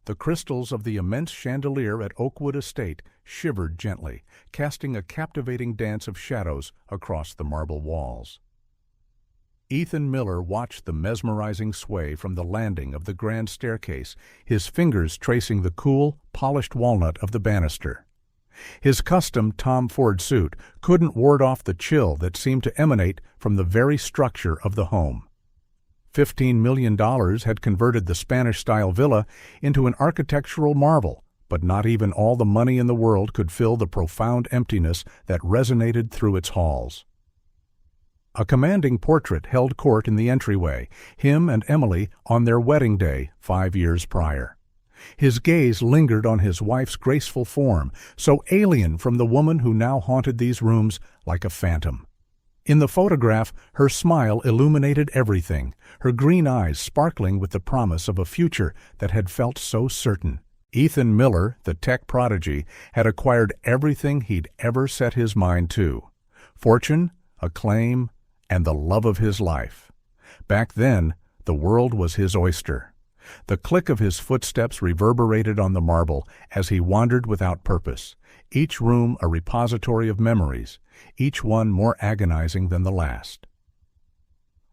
The crystals of the immense chandelier at Oakwood Estate shivered gently, casting a captivating dance of shadows across the marble walls. Ethan Miller watched the mesmerizing sway from the landing of the grand staircase, his fingers tracing the cool, polished walnut of the banister. His custom Tom Ford suit couldn't ward off the chill that seemed to emanate from the very structure of the home. $15 million had converted the Spanish-style villa into an architectural marvel, but not even all the money in the world could fill the profound emptiness that resonated through its halls. A commanding portrait held court in the entryway, him and Emily on their wedding day 5 years prior. His gaze lingered on his wife's graceful form, so alien from the woman who now haunted these rooms like a phantom. In the photograph, her smile illuminated everything, her green eyes sparkling with the promise of a future that had felt so certain. Ethan Miller, the tech prodigy, had acquired everything he'd ever set his mind to: fortune, acclaim, and the love of his life. Back then, the world was his oyster. The click of his footsteps reverberated on the marble as he wandered without purpose, each room a repository of memories, each one more agonizing than the last.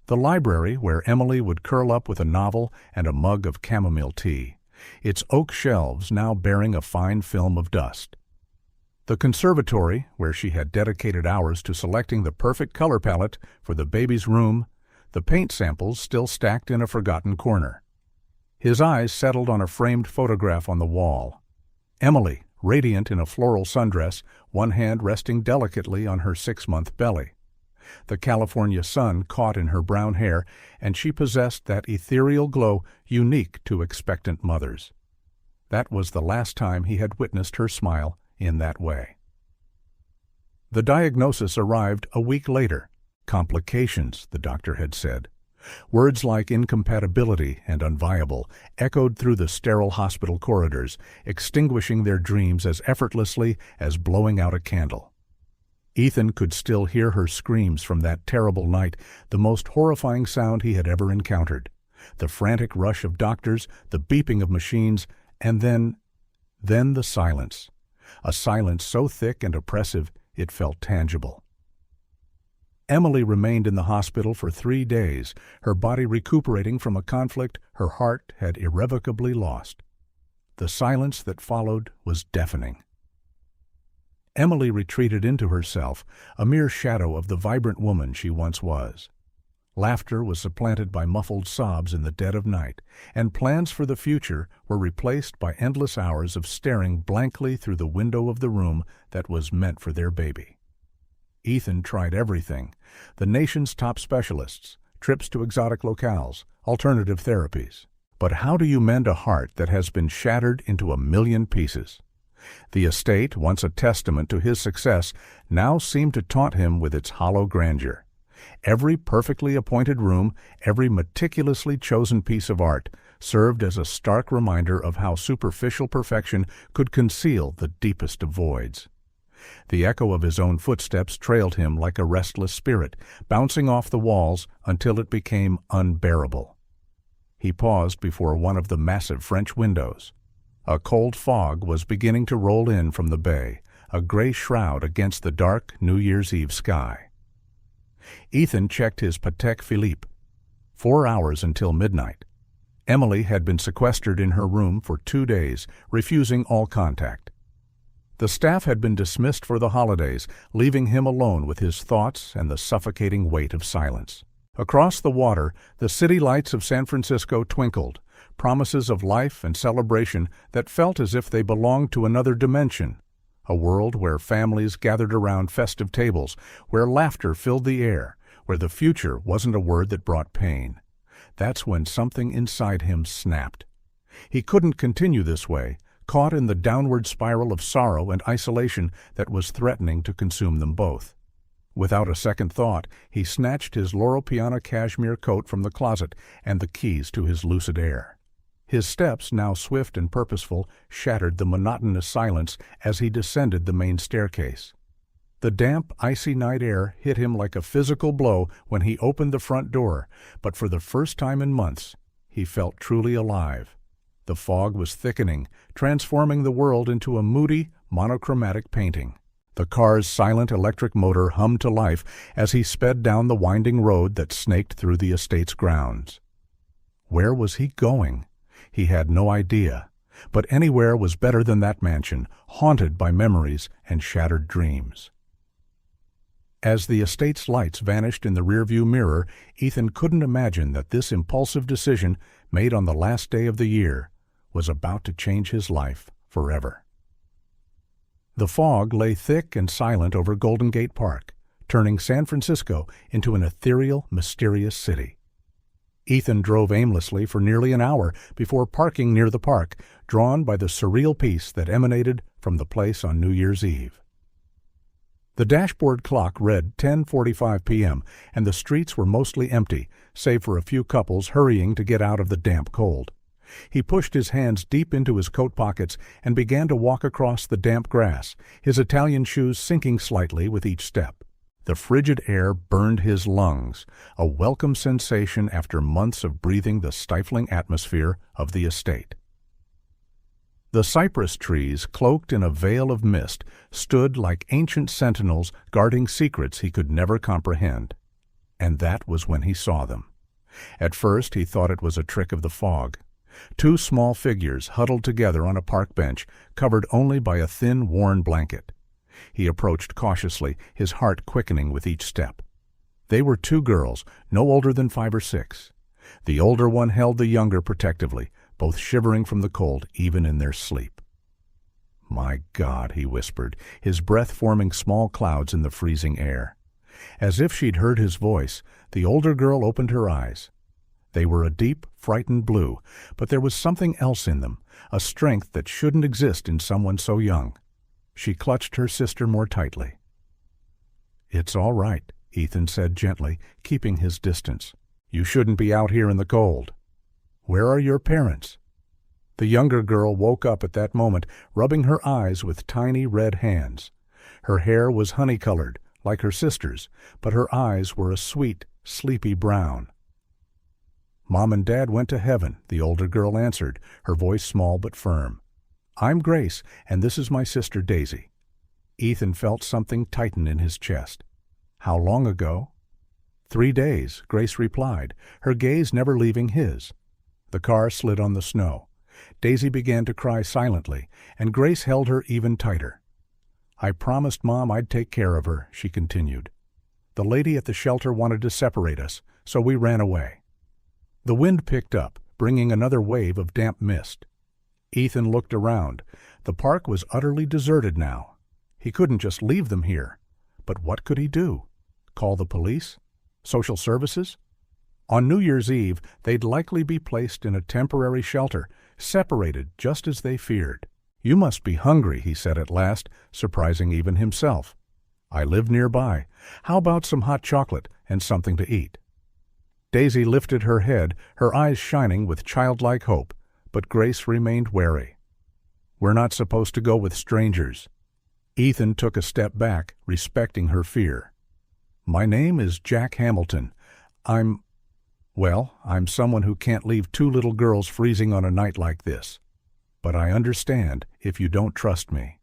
The library, where Emily would curl up with a novel and a mug of chamomile tea, its oak shelves now bearing a fine film of dust. The conservatory, where she had dedicated hours to selecting the perfect color palette for the baby's room, the paint samples still stacked in a forgotten corner. His eyes settled on a framed photograph on the wall. Emily, radiant in a floral sundress, one hand resting delicately on her 6-month belly. The California sun caught in her brown hair, and she possessed that ethereal glow unique to expectant mothers. That was the last time he had witnessed her smile in that way. The diagnosis arrived a week later. Complications, the doctor had said. Words like incompatibility and unviable echoed through the sterile hospital corridors, extinguishing their dreams as effortlessly as blowing out a candle. Ethan could still hear her screams from that terrible night, the most horrifying sound he had ever encountered. The frantic rush of doctors, the beeping of machines, and then the silence. A silence so thick and oppressive it felt tangible. Emily remained in the hospital for 3 days, her body recuperating from a conflict her heart had irrevocably lost. The silence that followed was deafening. Emily retreated into herself, a mere shadow of the vibrant woman she once was. Laughter was supplanted by muffled sobs in the dead of night, and plans for the future were replaced by endless hours of staring blankly through the window of the room that was meant for their baby. Ethan tried everything: the nation's top specialists, trips to exotic locales, alternative therapies. But how do you mend a heart that has been shattered into a million pieces? The estate, once a testament to his success, now seemed to taunt him with its hollow grandeur. Every perfectly appointed room, every meticulously chosen piece of art, served as a stark reminder of how superficial perfection could conceal the deepest of voids. The echo of his own footsteps trailed him like a restless spirit, bouncing off the walls until it became unbearable. He paused before one of the massive French windows. A cold fog was beginning to roll in from the bay, a gray shroud against the dark New Year's Eve sky. Ethan checked his Patek Philippe. 4 hours until midnight. Emily had been sequestered in her room for 2 days, refusing all contact. The staff had been dismissed for the holidays, leaving him alone with his thoughts and the suffocating weight of silence. Across the water, the city lights of San Francisco twinkled, promises of life and celebration that felt as if they belonged to another dimension, a world where families gathered around festive tables, where laughter filled the air, where the future wasn't a word that brought pain. That's when something inside him snapped. He couldn't continue this way, caught in the downward spiral of sorrow and isolation that was threatening to consume them both. Without a second thought, he snatched his Loro Piana cashmere coat from the closet and the keys to his lucid air. His steps, now swift and purposeful, shattered the monotonous silence as he descended the main staircase. The damp, icy night air hit him like a physical blow when he opened the front door, but for the first time in months, he felt truly alive. The fog was thickening, transforming the world into a moody, monochromatic painting. The car's silent electric motor hummed to life as he sped down the winding road that snaked through the estate's grounds. Where was he going? He had no idea, but anywhere was better than that mansion, haunted by memories and shattered dreams. As the estate's lights vanished in the rearview mirror, Ethan couldn't imagine that this impulsive decision, made on the last day of the year, was about to change his life forever. The fog lay thick and silent over Golden Gate Park, turning San Francisco into an ethereal, mysterious city. Ethan drove aimlessly for nearly an hour before parking near the park, drawn by the surreal peace that emanated from the place on New Year's Eve. The dashboard clock read 10:45 p.m., and the streets were mostly empty, save for a few couples hurrying to get out of the damp cold. He pushed his hands deep into his coat pockets and began to walk across the damp grass, his Italian shoes sinking slightly with each step. The frigid air burned his lungs, a welcome sensation after months of breathing the stifling atmosphere of the estate. The cypress trees, cloaked in a veil of mist, stood like ancient sentinels guarding secrets he could never comprehend. And that was when he saw them. At first he thought it was a trick of the fog. Two small figures huddled together on a park bench, covered only by a thin, worn blanket. He approached cautiously, his heart quickening with each step. They were two girls, no older than 5 or 6. The older one held the younger protectively, both shivering from the cold even in their sleep. "My God," he whispered, his breath forming small clouds in the freezing air. As if she'd heard his voice, the older girl opened her eyes. They were a deep, frightened blue, but there was something else in them, a strength that shouldn't exist in someone so young. She clutched her sister more tightly. "It's all right," Ethan said gently, keeping his distance. "You shouldn't be out here in the cold. Where are your parents?" The younger girl woke up at that moment, rubbing her eyes with tiny red hands. Her hair was honey-colored, like her sister's, but her eyes were a sweet, sleepy brown. "Mom and Dad went to heaven," the older girl answered, her voice small but firm. "I'm Grace, and this is my sister Daisy." Ethan felt something tighten in his chest. "How long ago?" 3 days, Grace replied, her gaze never leaving his. The car slid on the snow. Daisy began to cry silently, and Grace held her even tighter. "I promised Mom I'd take care of her," she continued. "The lady at the shelter wanted to separate us, so we ran away." The wind picked up, bringing another wave of damp mist. Ethan looked around. The park was utterly deserted now. He couldn't just leave them here. But what could he do? Call the police? Social services? On New Year's Eve, they'd likely be placed in a temporary shelter, separated just as they feared. "You must be hungry," he said at last, surprising even himself. "I live nearby. How about some hot chocolate and something to eat?" Daisy lifted her head, her eyes shining with childlike hope, but Grace remained wary. "We're not supposed to go with strangers." Ethan took a step back, respecting her fear. "My name is Jack Hamilton. I'm someone who can't leave 2 little girls freezing on a night like this. But I understand if you don't trust me."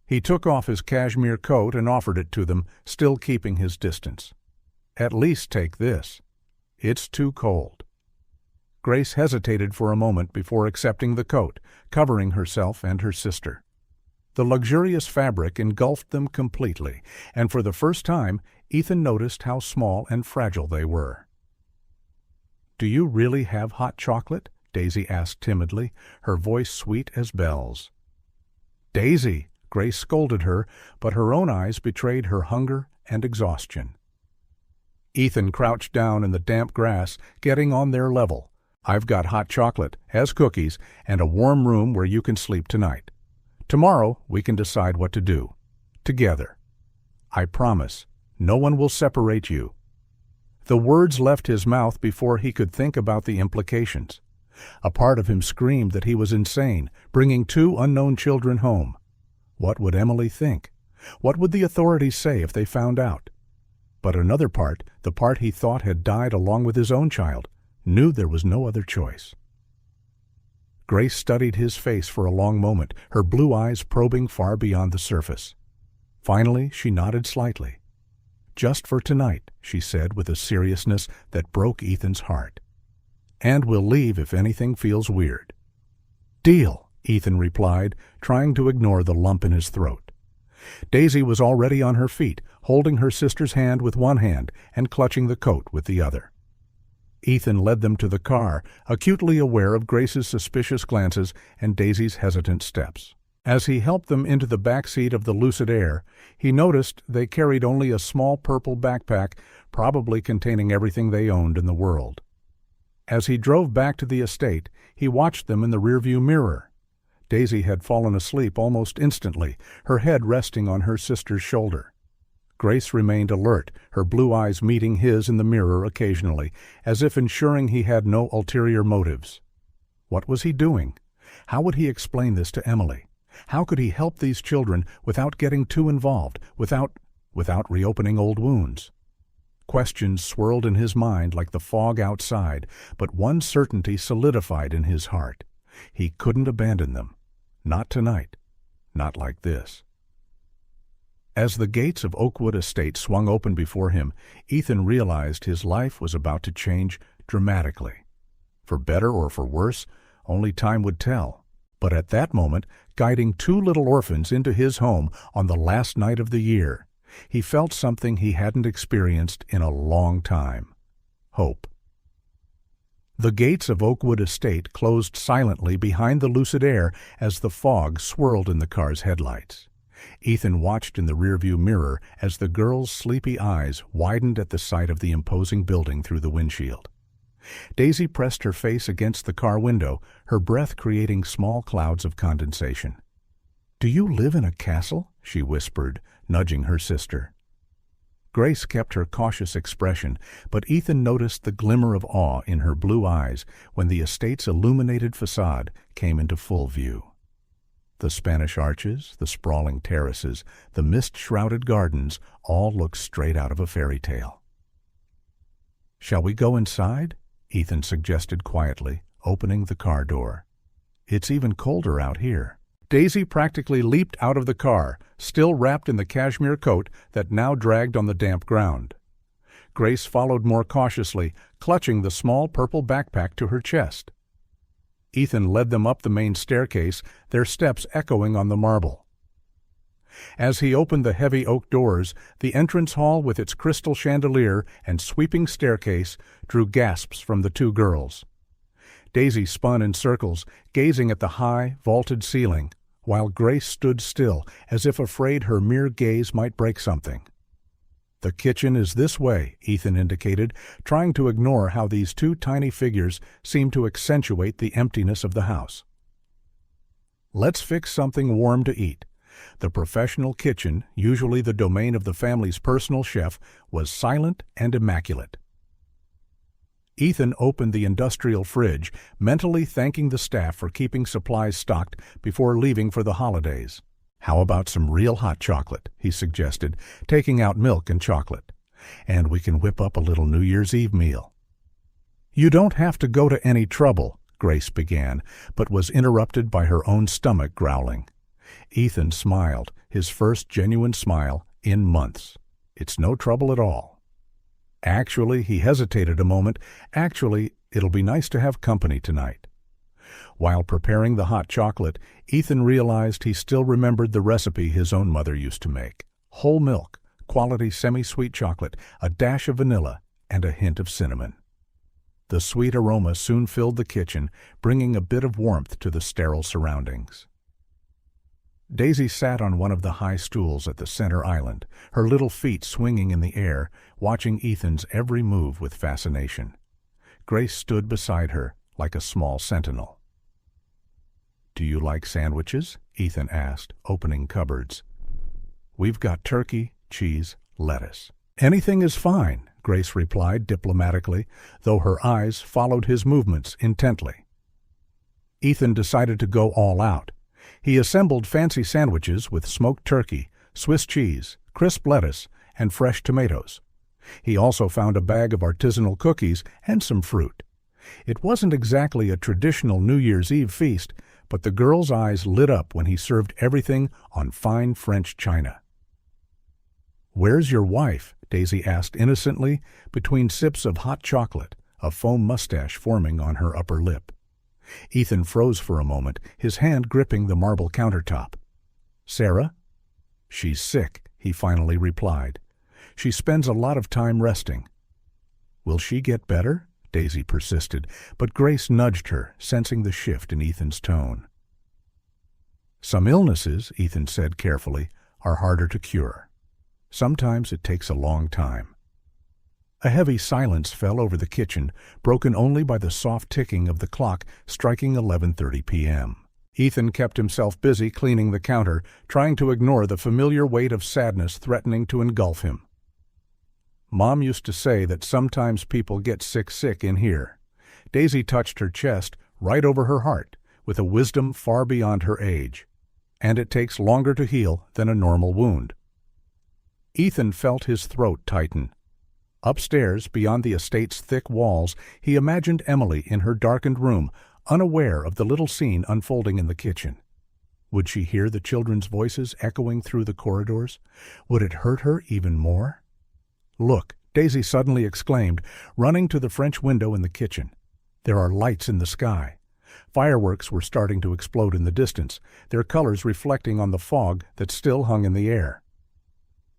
He took off his cashmere coat and offered it to them, still keeping his distance. "At least take this. It's too cold." Grace hesitated for a moment before accepting the coat, covering herself and her sister. The luxurious fabric engulfed them completely, and for the first time, Ethan noticed how small and fragile they were. "Do you really have hot chocolate?" Daisy asked timidly, her voice sweet as bells. "Daisy!" Grace scolded her, but her own eyes betrayed her hunger and exhaustion. Ethan crouched down in the damp grass, getting on their level. "I've got hot chocolate, as cookies, and a warm room where you can sleep tonight. Tomorrow we can decide what to do. Together. I promise, no one will separate you." The words left his mouth before he could think about the implications. A part of him screamed that he was insane, bringing 2 unknown children home. What would Emily think? What would the authorities say if they found out? But another part, the part he thought had died along with his own child, knew there was no other choice. Grace studied his face for a long moment, her blue eyes probing far beyond the surface. Finally, she nodded slightly. "Just for tonight," she said with a seriousness that broke Ethan's heart. "And we'll leave if anything feels weird." "Deal," Ethan replied, trying to ignore the lump in his throat. Daisy was already on her feet, holding her sister's hand with one hand and clutching the coat with the other. Ethan led them to the car, acutely aware of Grace's suspicious glances and Daisy's hesitant steps. As he helped them into the back seat of the Lucid Air, he noticed they carried only a small purple backpack, probably containing everything they owned in the world. As he drove back to the estate, he watched them in the rearview mirror. Daisy had fallen asleep almost instantly, her head resting on her sister's shoulder. Grace remained alert, her blue eyes meeting his in the mirror occasionally, as if ensuring he had no ulterior motives. What was he doing? How would he explain this to Emily? How could he help these children without getting too involved, without reopening old wounds? Questions swirled in his mind like the fog outside, but one certainty solidified in his heart. He couldn't abandon them. Not tonight. Not like this. As the gates of Oakwood Estate swung open before him, Ethan realized his life was about to change dramatically. For better or for worse, only time would tell. But at that moment, guiding two little orphans into his home on the last night of the year, he felt something he hadn't experienced in a long time. Hope. The gates of Oakwood Estate closed silently behind the Lucid Air as the fog swirled in the car's headlights. Ethan watched in the rearview mirror as the girl's sleepy eyes widened at the sight of the imposing building through the windshield. Daisy pressed her face against the car window, her breath creating small clouds of condensation. "Do you live in a castle?" she whispered, nudging her sister. Grace kept her cautious expression, but Ethan noticed the glimmer of awe in her blue eyes when the estate's illuminated facade came into full view. The Spanish arches, the sprawling terraces, the mist-shrouded gardens all looked straight out of a fairy tale. "Shall we go inside?" Ethan suggested quietly, opening the car door. "It's even colder out here." Daisy practically leaped out of the car, still wrapped in the cashmere coat that now dragged on the damp ground. Grace followed more cautiously, clutching the small purple backpack to her chest. Ethan led them up the main staircase, their steps echoing on the marble. As he opened the heavy oak doors, the entrance hall with its crystal chandelier and sweeping staircase drew gasps from the two girls. Daisy spun in circles, gazing at the high, vaulted ceiling, while Grace stood still, as if afraid her mere gaze might break something. "The kitchen is this way," Ethan indicated, trying to ignore how these two tiny figures seemed to accentuate the emptiness of the house. "Let's fix something warm to eat." The professional kitchen, usually the domain of the family's personal chef, was silent and immaculate. Ethan opened the industrial fridge, mentally thanking the staff for keeping supplies stocked before leaving for the holidays. "How about some real hot chocolate?" he suggested, taking out milk and chocolate. "And we can whip up a little New Year's Eve meal." "You don't have to go to any trouble," Grace began, but was interrupted by her own stomach growling. Ethan smiled, his first genuine smile in months. "It's no trouble at all." Actually, he hesitated a moment, it'll be nice to have company tonight. While preparing the hot chocolate, Ethan realized he still remembered the recipe his own mother used to make. Whole milk, quality semi-sweet chocolate, a dash of vanilla, and a hint of cinnamon. The sweet aroma soon filled the kitchen, bringing a bit of warmth to the sterile surroundings. Daisy sat on one of the high stools at the center island, her little feet swinging in the air, watching Ethan's every move with fascination. Grace stood beside her like a small sentinel. "Do you like sandwiches?" Ethan asked, opening cupboards. "We've got turkey, cheese, lettuce." "Anything is fine," Grace replied diplomatically, though her eyes followed his movements intently. Ethan decided to go all out. He assembled fancy sandwiches with smoked turkey, Swiss cheese, crisp lettuce, and fresh tomatoes. He also found a bag of artisanal cookies and some fruit. It wasn't exactly a traditional New Year's Eve feast, but the girl's eyes lit up when he served everything on fine French china. "Where's your wife?" Daisy asked innocently, between sips of hot chocolate, a foam mustache forming on her upper lip. Ethan froze for a moment, his hand gripping the marble countertop. "Sarah?" "She's sick," he finally replied. "She spends a lot of time resting." "Will she get better?" Daisy persisted, but Grace nudged her, sensing the shift in Ethan's tone. "Some illnesses," Ethan said carefully, "are harder to cure. Sometimes it takes a long time." A heavy silence fell over the kitchen, broken only by the soft ticking of the clock striking 11:30 p.m. Ethan kept himself busy cleaning the counter, trying to ignore the familiar weight of sadness threatening to engulf him. "Mom used to say that sometimes people get sick in here." Daisy touched her chest, right over her heart, with a wisdom far beyond her age. "And it takes longer to heal than a normal wound." Ethan felt his throat tighten. Upstairs, beyond the estate's thick walls, he imagined Emily in her darkened room, unaware of the little scene unfolding in the kitchen. Would she hear the children's voices echoing through the corridors? Would it hurt her even more? "Look!" Daisy suddenly exclaimed, running to the French window in the kitchen. "There are lights in the sky." Fireworks were starting to explode in the distance, their colors reflecting on the fog that still hung in the air.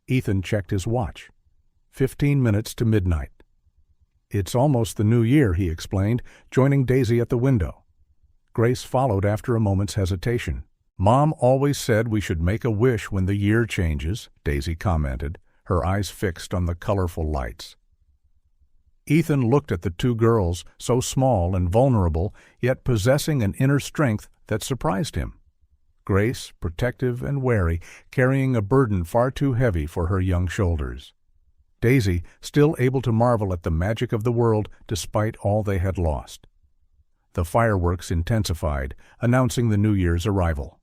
Ethan checked his watch. 15 minutes to midnight. "It's almost the new year," he explained, joining Daisy at the window. Grace followed after a moment's hesitation. "Mom always said we should make a wish when the year changes," Daisy commented, her eyes fixed on the colorful lights. Ethan looked at the two girls, so small and vulnerable, yet possessing an inner strength that surprised him. Grace, protective and wary, carrying a burden far too heavy for her young shoulders. Daisy, still able to marvel at the magic of the world despite all they had lost. The fireworks intensified, announcing the New Year's arrival.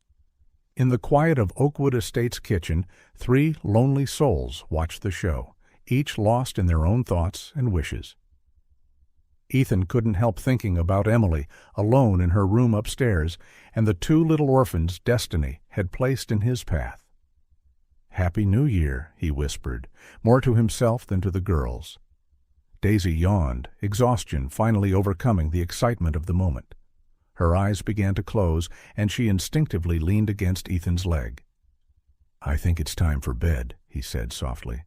In the quiet of Oakwood Estate's kitchen, 3 lonely souls watched the show, each lost in their own thoughts and wishes. Ethan couldn't help thinking about Emily, alone in her room upstairs, and the 2 little orphans destiny had placed in his path. "Happy New Year," he whispered, more to himself than to the girls. Daisy yawned, exhaustion finally overcoming the excitement of the moment. Her eyes began to close, and she instinctively leaned against Ethan's leg. "I think it's time for bed," he said softly.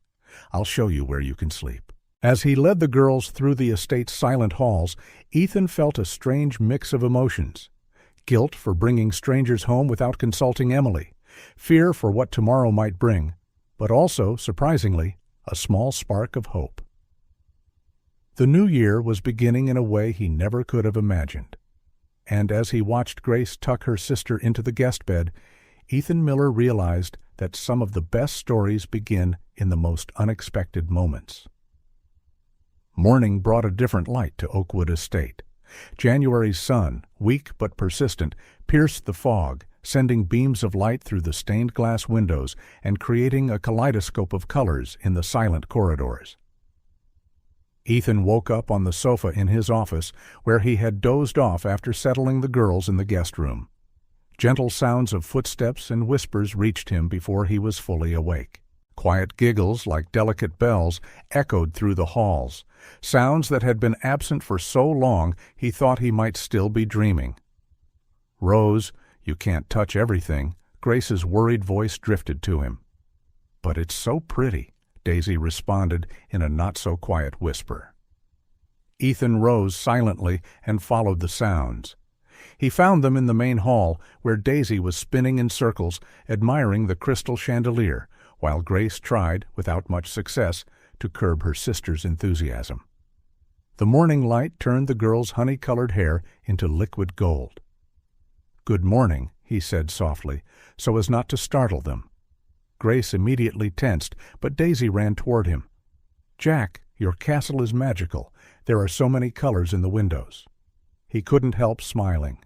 "I'll show you where you can sleep." As he led the girls through the estate's silent halls, Ethan felt a strange mix of emotions. Guilt for bringing strangers home without consulting Emily, fear for what tomorrow might bring, but also, surprisingly, a small spark of hope. The new year was beginning in a way he never could have imagined. And as he watched Grace tuck her sister into the guest bed, Ethan Miller realized that some of the best stories begin in the most unexpected moments. Morning brought a different light to Oakwood Estate. January's sun, weak but persistent, pierced the fog, sending beams of light through the stained glass windows and creating a kaleidoscope of colors in the silent corridors. Ethan woke up on the sofa in his office, where he had dozed off after settling the girls in the guest room. Gentle sounds of footsteps and whispers reached him before he was fully awake. Quiet giggles, like delicate bells, echoed through the halls, sounds that had been absent for so long he thought he might still be dreaming. "Rose, you can't touch everything," Grace's worried voice drifted to him. "But it's so pretty," Daisy responded in a not-so-quiet whisper. Ethan rose silently and followed the sounds. He found them in the main hall, where Daisy was spinning in circles, admiring the crystal chandelier, while Grace tried, without much success, to curb her sister's enthusiasm. The morning light turned the girl's honey-colored hair into liquid gold. "Good morning," he said softly, so as not to startle them. Grace immediately tensed, but Daisy ran toward him. "Jack, your castle is magical. There are so many colors in the windows." He couldn't help smiling.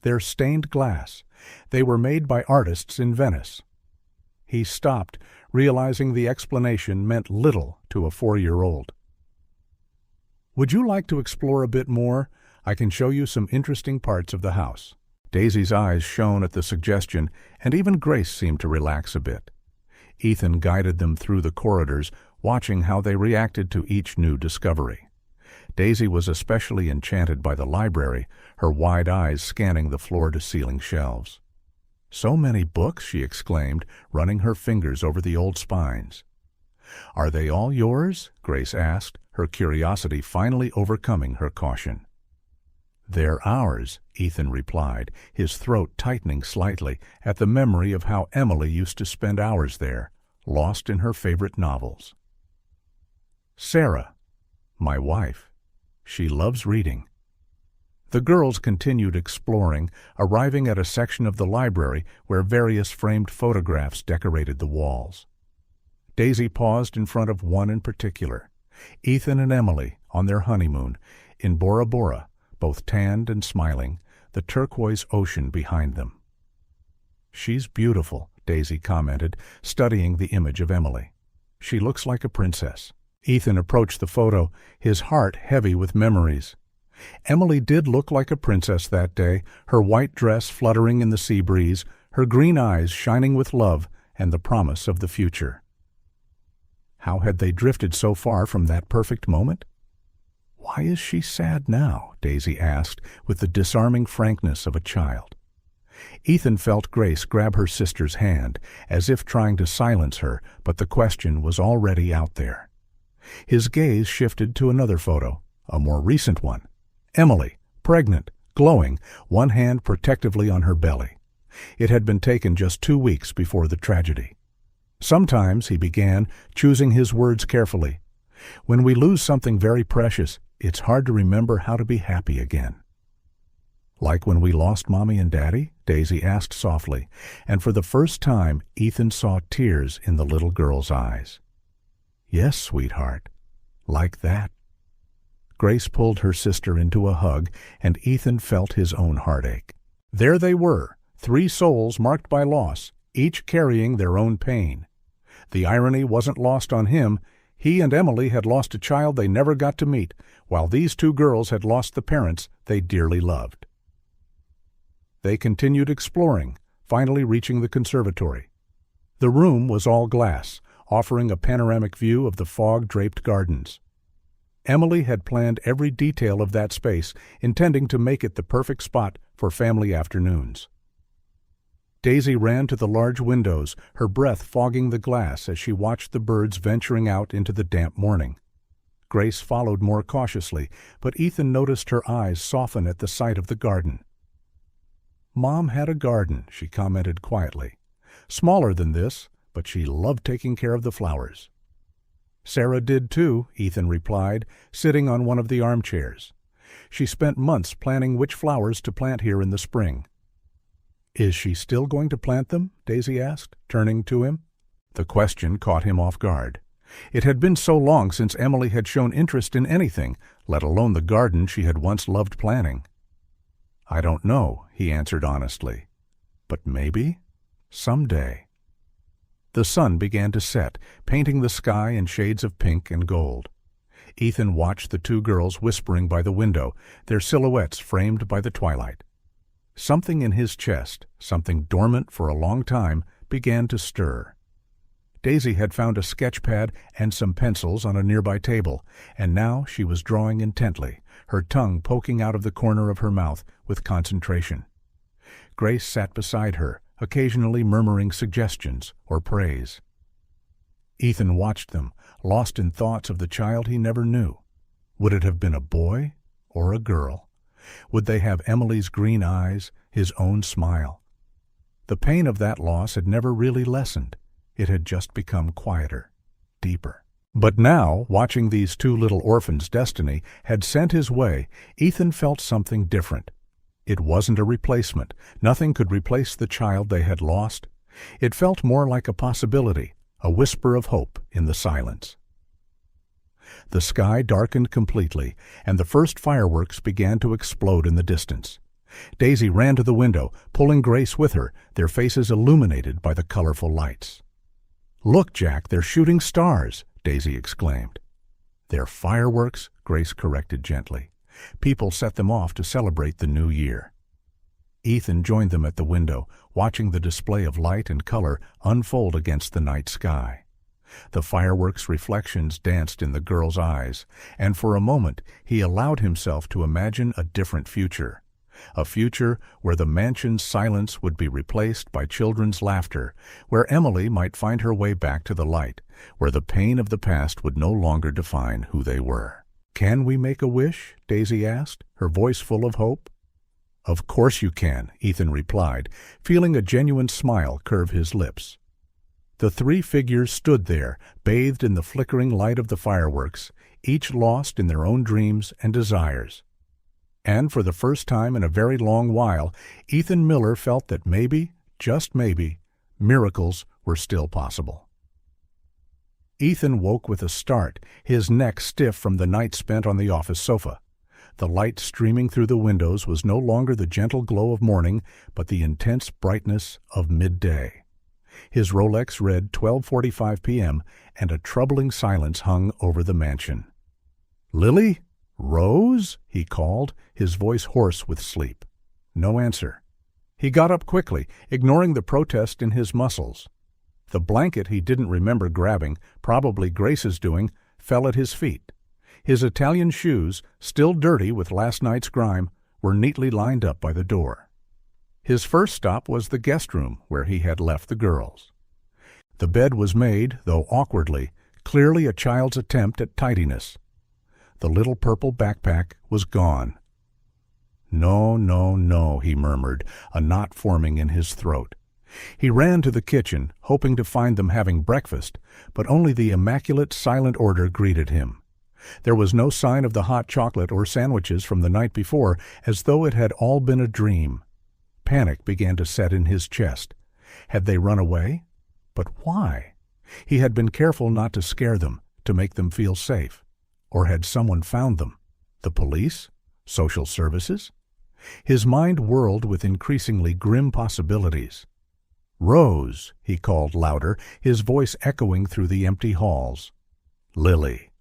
"They're stained glass. They were made by artists in Venice." He stopped, realizing the explanation meant little to a 4-year-old. "Would you like to explore a bit more? I can show you some interesting parts of the house." Daisy's eyes shone at the suggestion, and even Grace seemed to relax a bit. Ethan guided them through the corridors, watching how they reacted to each new discovery. Daisy was especially enchanted by the library, her wide eyes scanning the floor-to-ceiling shelves. "So many books," she exclaimed, running her fingers over the old spines. "Are they all yours?" Grace asked, her curiosity finally overcoming her caution. "They're ours," Ethan replied, his throat tightening slightly at the memory of how Emily used to spend hours there, lost in her favorite novels. "Sarah, my wife. She loves reading." The girls continued exploring, arriving at a section of the library where various framed photographs decorated the walls. Daisy paused in front of one in particular. Ethan and Emily, on their honeymoon, in Bora Bora, both tanned and smiling, the turquoise ocean behind them. "She's beautiful," Daisy commented, studying the image of Emily. "She looks like a princess." Ethan approached the photo, his heart heavy with memories. Emily did look like a princess that day, her white dress fluttering in the sea breeze, her green eyes shining with love and the promise of the future. How had they drifted so far from that perfect moment? "Why is she sad now?" Daisy asked, with the disarming frankness of a child. Ethan felt Grace grab her sister's hand, as if trying to silence her, but the question was already out there. His gaze shifted to another photo, a more recent one. Emily, pregnant, glowing, one hand protectively on her belly. It had been taken just 2 weeks before the tragedy. "Sometimes," he began, choosing his words carefully, "when we lose something very precious, it's hard to remember how to be happy again." "Like when we lost Mommy and Daddy?" Daisy asked softly, and for the first time Ethan saw tears in the little girl's eyes. "Yes, sweetheart, like that." Grace pulled her sister into a hug, and Ethan felt his own heartache. There they were, 3 souls marked by loss, each carrying their own pain. The irony wasn't lost on him. He and Emily had lost a child they never got to meet, while these 2 girls had lost the parents they dearly loved. They continued exploring, finally reaching the conservatory. The room was all glass, offering a panoramic view of the fog-draped gardens. Emily had planned every detail of that space, intending to make it the perfect spot for family afternoons. Daisy ran to the large windows, her breath fogging the glass as she watched the birds venturing out into the damp morning. Grace followed more cautiously, but Ethan noticed her eyes soften at the sight of the garden. "Mom had a garden," she commented quietly. "Smaller than this, but she loved taking care of the flowers." "Sarah did too," Ethan replied, sitting on one of the armchairs. "She spent months planning which flowers to plant here in the spring." "Is she still going to plant them?" Daisy asked, turning to him. The question caught him off guard. It had been so long since Emily had shown interest in anything, let alone the garden she had once loved planting. "I don't know," he answered honestly. "But maybe? Someday." The sun began to set, painting the sky in shades of pink and gold. Ethan watched the 2 girls whispering by the window, their silhouettes framed by the twilight. Something in his chest, something dormant for a long time, began to stir. Daisy had found a sketch pad and some pencils on a nearby table, and now she was drawing intently, her tongue poking out of the corner of her mouth with concentration. Grace sat beside her, occasionally murmuring suggestions or praise. Ethan watched them, lost in thoughts of the child he never knew. Would it have been a boy or a girl? Would they have Emily's green eyes, his own smile? The pain of that loss had never really lessened. It had just become quieter, deeper. But now, watching these 2 little orphans' destiny had sent his way, Ethan felt something different. It wasn't a replacement. Nothing could replace the child they had lost. It felt more like a possibility, a whisper of hope in the silence. The sky darkened completely, and the first fireworks began to explode in the distance. Daisy ran to the window, pulling Grace with her, their faces illuminated by the colorful lights. "Look, Jack, they're shooting stars," Daisy exclaimed. "They're fireworks," Grace corrected gently. People set them off to celebrate the new year. Ethan joined them at the window, watching the display of light and color unfold against the night sky. The fireworks' reflections danced in the girl's eyes, and for a moment he allowed himself to imagine a different future. A future where the mansion's silence would be replaced by children's laughter, where Emily might find her way back to the light, where the pain of the past would no longer define who they were. "Can we make a wish?" Daisy asked, her voice full of hope. "Of course you can," Ethan replied, feeling a genuine smile curve his lips. The three figures stood there, bathed in the flickering light of the fireworks, each lost in their own dreams and desires. And for the first time in a very long while, Ethan Miller felt that maybe, just maybe, miracles were still possible. Ethan woke with a start, his neck stiff from the night spent on the office sofa. The light streaming through the windows was no longer the gentle glow of morning, but the intense brightness of midday. His Rolex read 12:45 p.m., and a troubling silence hung over the mansion. "Lily? Rose?" he called, his voice hoarse with sleep. No answer. He got up quickly, ignoring the protest in his muscles. The blanket he didn't remember grabbing, probably Grace's doing, fell at his feet. His Italian shoes, still dirty with last night's grime, were neatly lined up by the door. His first stop was the guest room, where he had left the girls. The bed was made, though awkwardly, clearly a child's attempt at tidiness. The little purple backpack was gone. "No, no, no," he murmured, a knot forming in his throat. He ran to the kitchen, hoping to find them having breakfast, but only the immaculate silent order greeted him. There was no sign of the hot chocolate or sandwiches from the night before, as though it had all been a dream. Panic began to set in his chest. Had they run away? But why? He had been careful not to scare them, to make them feel safe. Or had someone found them? The police? Social services? His mind whirled with increasingly grim possibilities. "Rose," he called louder, his voice echoing through the empty halls. "Lily."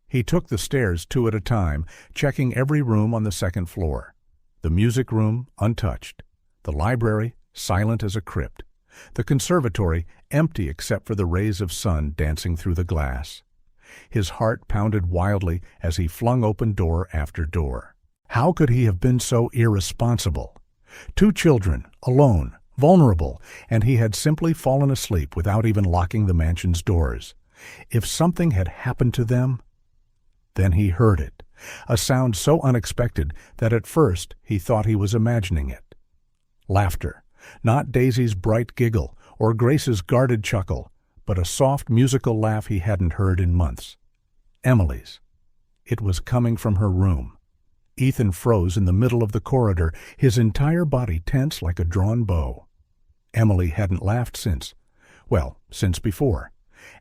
He took the stairs 2 at a time, checking every room on the second floor. The music room, untouched. The library, silent as a crypt. The conservatory, empty except for the rays of sun dancing through the glass. His heart pounded wildly as he flung open door after door. How could he have been so irresponsible? 2 children, alone, vulnerable, and he had simply fallen asleep without even locking the mansion's doors. If something had happened to them... Then he heard it, a sound so unexpected that at first he thought he was imagining it. Laughter, not Daisy's bright giggle or Grace's guarded chuckle, but a soft musical laugh he hadn't heard in months. Emily's. It was coming from her room. Ethan froze in the middle of the corridor, his entire body tense like a drawn bow. Emily hadn't laughed since before,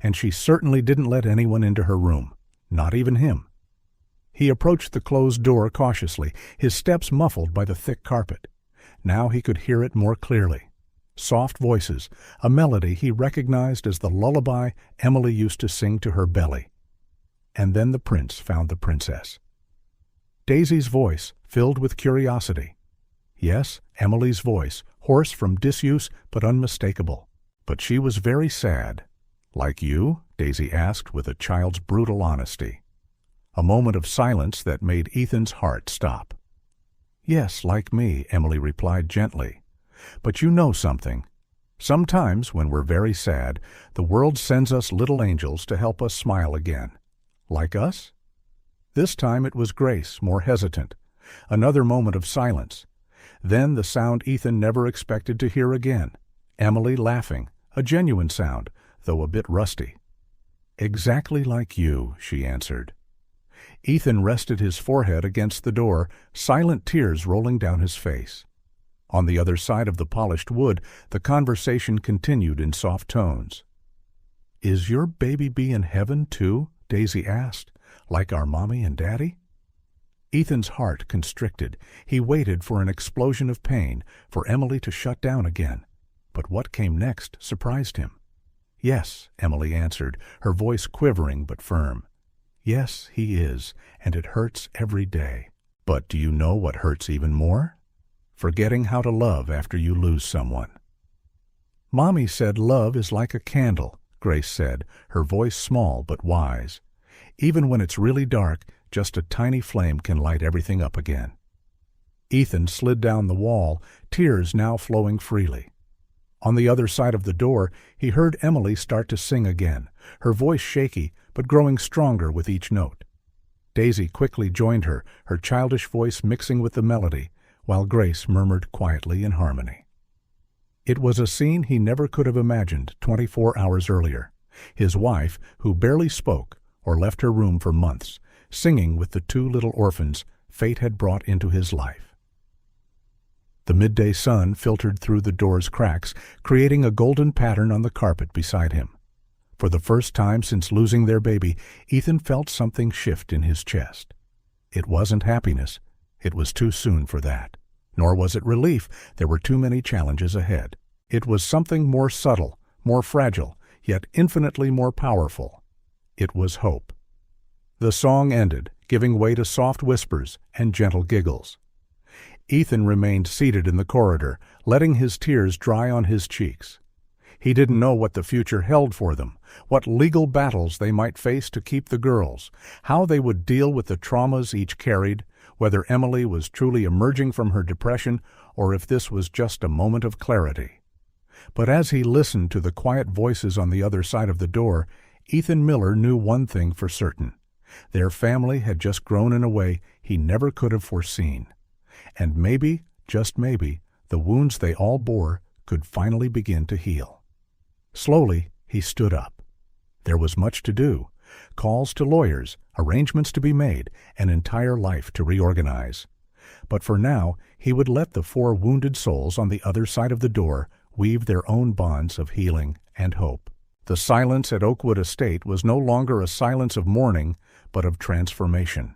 and she certainly didn't let anyone into her room, not even him. He approached the closed door cautiously, his steps muffled by the thick carpet. Now he could hear it more clearly. Soft voices, a melody he recognized as the lullaby Emily used to sing to her belly. And then the prince found the princess. Daisy's voice, filled with curiosity. Yes, Emily's voice, hoarse from disuse but unmistakable. But she was very sad. "Like you?" Daisy asked with a child's brutal honesty. A moment of silence that made Ethan's heart stop. "Yes, like me," Emily replied gently. "But you know something. Sometimes, when we're very sad, the world sends us little angels to help us smile again. Like us?" This time it was Grace, more hesitant. Another moment of silence. Then the sound Ethan never expected to hear again. Emily laughing, a genuine sound, though a bit rusty. "Exactly like you," she answered. Ethan rested his forehead against the door, silent tears rolling down his face. On the other side of the polished wood, the conversation continued in soft tones. "Is your baby bee in heaven, too?" Daisy asked. "Like our mommy and daddy?" Ethan's heart constricted. He waited for an explosion of pain, for Emily to shut down again. But what came next surprised him. "Yes," Emily answered, her voice quivering but firm. "Yes, he is, and it hurts every day." But do you know what hurts even more? Forgetting how to love after you lose someone. Mommy said love is like a candle, Grace said, her voice small but wise. Even when it's really dark, just a tiny flame can light everything up again. Ethan slid down the wall, tears now flowing freely. On the other side of the door, he heard Emily start to sing again, her voice shaky but growing stronger with each note. Daisy quickly joined her, her childish voice mixing with the melody, while Grace murmured quietly in harmony. It was a scene he never could have imagined 24 hours earlier. His wife, who barely spoke or left her room for months, singing with the two little orphans fate had brought into his life. The midday sun filtered through the door's cracks, creating a golden pattern on the carpet beside him. For the first time since losing their baby, Ethan felt something shift in his chest. It wasn't happiness. It was too soon for that. Nor was it relief. There were too many challenges ahead. It was something more subtle, more fragile, yet infinitely more powerful. It was hope. The song ended, giving way to soft whispers and gentle giggles. Ethan remained seated in the corridor, letting his tears dry on his cheeks. He didn't know what the future held for them, what legal battles they might face to keep the girls, how they would deal with the traumas each carried, whether Emily was truly emerging from her depression or if this was just a moment of clarity. But as he listened to the quiet voices on the other side of the door, Ethan Miller knew one thing for certain. Their family had just grown in a way he never could have foreseen. And maybe, just maybe, the wounds they all bore could finally begin to heal. Slowly, he stood up. There was much to do. Calls to lawyers, arrangements to be made, an entire life to reorganize. But for now, he would let the four wounded souls on the other side of the door weave their own bonds of healing and hope. The silence at Oakwood Estate was no longer a silence of mourning, but of transformation.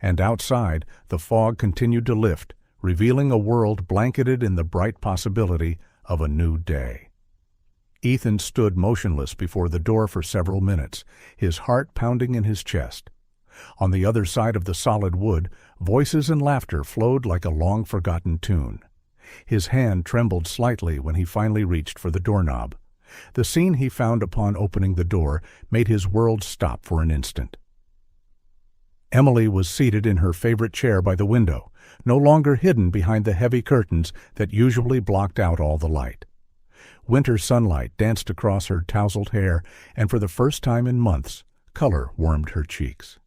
And outside, the fog continued to lift, revealing a world blanketed in the bright possibility of a new day. Ethan stood motionless before the door for several minutes, his heart pounding in his chest. On the other side of the solid wood, voices and laughter flowed like a long-forgotten tune. His hand trembled slightly when he finally reached for the doorknob. The scene he found upon opening the door made his world stop for an instant. Emily was seated in her favorite chair by the window, no longer hidden behind the heavy curtains that usually blocked out all the light. Winter sunlight danced across her tousled hair, and for the first time in months, color warmed her cheeks.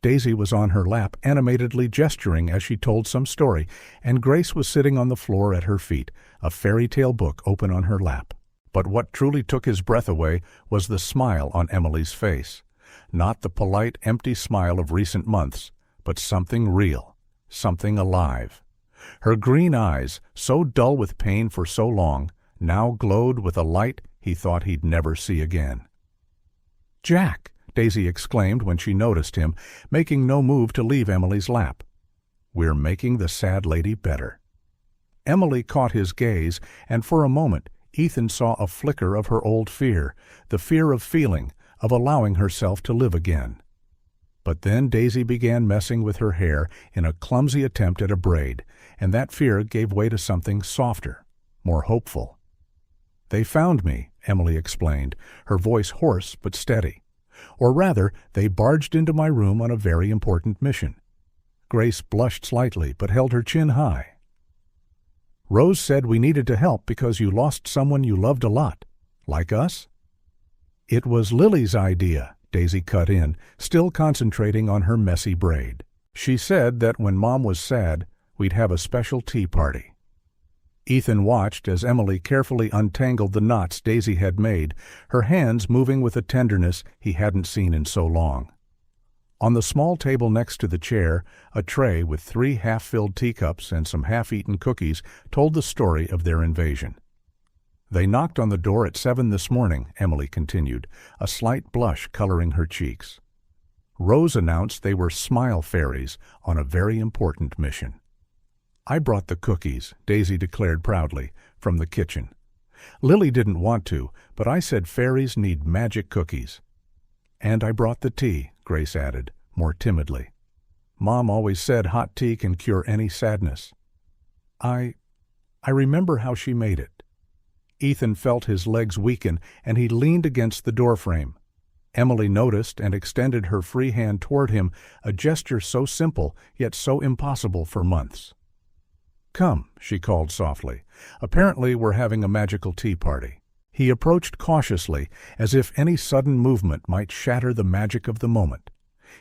Daisy was on her lap, animatedly gesturing as she told some story, and Grace was sitting on the floor at her feet, a fairy tale book open on her lap. But what truly took his breath away was the smile on Emily's face. Not the polite, empty smile of recent months, but something real, something alive. Her green eyes, so dull with pain for so long, now glowed with a light he thought he'd never see again. "Jack!" Daisy exclaimed when she noticed him, making no move to leave Emily's lap. "We're making the sad lady better." Emily caught his gaze, and for a moment Ethan saw a flicker of her old fear, the fear of feeling, of allowing herself to live again. But then Daisy began messing with her hair in a clumsy attempt at a braid, and that fear gave way to something softer, more hopeful. "They found me," Emily explained, her voice hoarse but steady. "Or rather, they barged into my room on a very important mission." Grace blushed slightly but held her chin high. "Rose said we needed to help because you lost someone you loved a lot. Like us?" "It was Lily's idea," Daisy cut in, still concentrating on her messy braid. "She said that when Mom was sad, we'd have a special tea party." Ethan watched as Emily carefully untangled the knots Daisy had made, her hands moving with a tenderness he hadn't seen in so long. On the small table next to the chair, a tray with 3 half-filled teacups and some half-eaten cookies told the story of their invasion. "They knocked on the door at 7 this morning," Emily continued, a slight blush coloring her cheeks. "Rose announced they were smile fairies on a very important mission." "I brought the cookies," Daisy declared proudly, from the kitchen. "Lily didn't want to, but I said fairies need magic cookies." "And I brought the tea," Grace added, more timidly. Mom always said hot tea can cure any sadness. I remember how she made it. Ethan felt his legs weaken, and he leaned against the doorframe. Emily noticed and extended her free hand toward him, a gesture so simple, yet so impossible for months. "Come," she called softly. "Apparently we're having a magical tea party." He approached cautiously, as if any sudden movement might shatter the magic of the moment.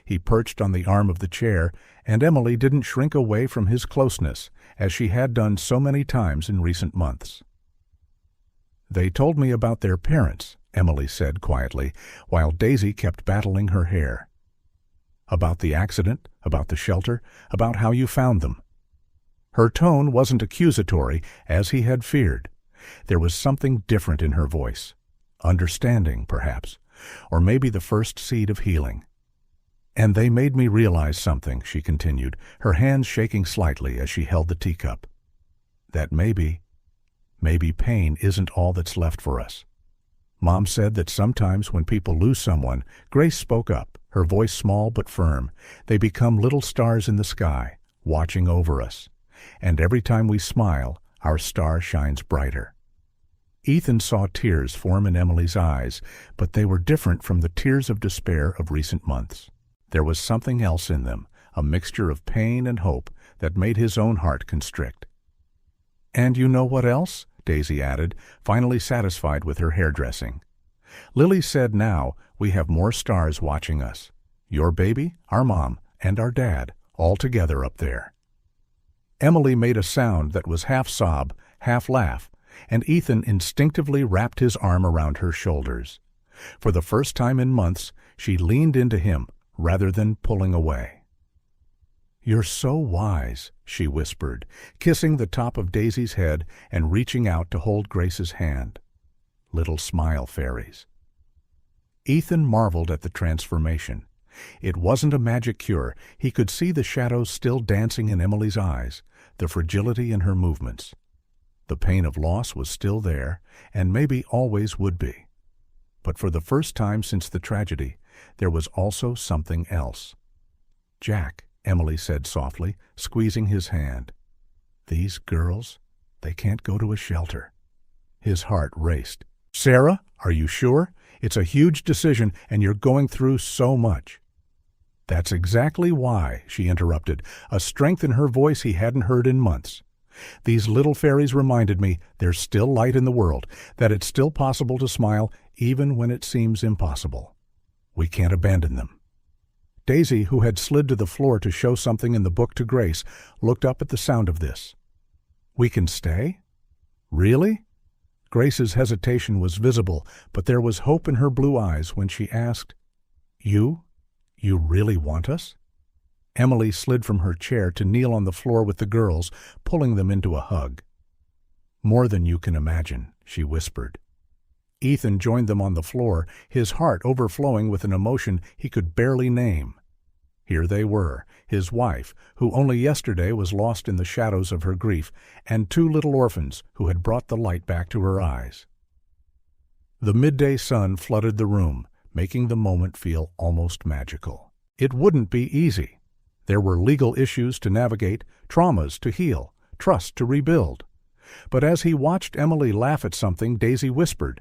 He perched on the arm of the chair, and Emily didn't shrink away from his closeness, as she had done so many times in recent months. "They told me about their parents," Emily said quietly, while Daisy kept battling her hair. "About the accident, about the shelter, about how you found them." Her tone wasn't accusatory, as he had feared. There was something different in her voice. Understanding, perhaps, or maybe the first seed of healing. "And they made me realize something," she continued, her hands shaking slightly as she held the teacup. "That maybe pain isn't all that's left for us." Mom said that sometimes when people lose someone, Grace spoke up, her voice small but firm, they become little stars in the sky, watching over us. And every time we smile, our star shines brighter. Ethan saw tears form in Emily's eyes, but they were different from the tears of despair of recent months. There was something else in them, a mixture of pain and hope that made his own heart constrict. "And you know what else?" Daisy added, finally satisfied with her hairdressing. "Lily said now we have more stars watching us. Your baby, our mom, and our dad, all together up there." Emily made a sound that was half sob, half laugh, and Ethan instinctively wrapped his arm around her shoulders. For the first time in months, she leaned into him, rather than pulling away. "You're so wise," she whispered, kissing the top of Daisy's head and reaching out to hold Grace's hand. Little smile fairies. Ethan marveled at the transformation. It wasn't a magic cure. He could see the shadows still dancing in Emily's eyes, the fragility in her movements. The pain of loss was still there, and maybe always would be. But for the first time since the tragedy, there was also something else. "Jack," Emily said softly, squeezing his hand. "These girls, they can't go to a shelter." His heart raced. "Sarah, are you sure? It's a huge decision, and you're going through so much." "That's exactly why," she interrupted, a strength in her voice he hadn't heard in months. "These little fairies reminded me there's still light in the world, that it's still possible to smile even when it seems impossible. We can't abandon them." Daisy, who had slid to the floor to show something in the book to Grace, looked up at the sound of this. "We can stay? Really?" Grace's hesitation was visible, but there was hope in her blue eyes when she asked, You really want us?" Emily slid from her chair to kneel on the floor with the girls, pulling them into a hug. "More than you can imagine," she whispered. Ethan joined them on the floor, his heart overflowing with an emotion he could barely name. Here they were, his wife, who only yesterday was lost in the shadows of her grief, and two little orphans who had brought the light back to her eyes. The midday sun flooded the room, making the moment feel almost magical. It wouldn't be easy. There were legal issues to navigate, traumas to heal, trust to rebuild. But as he watched Emily laugh at something Daisy whispered,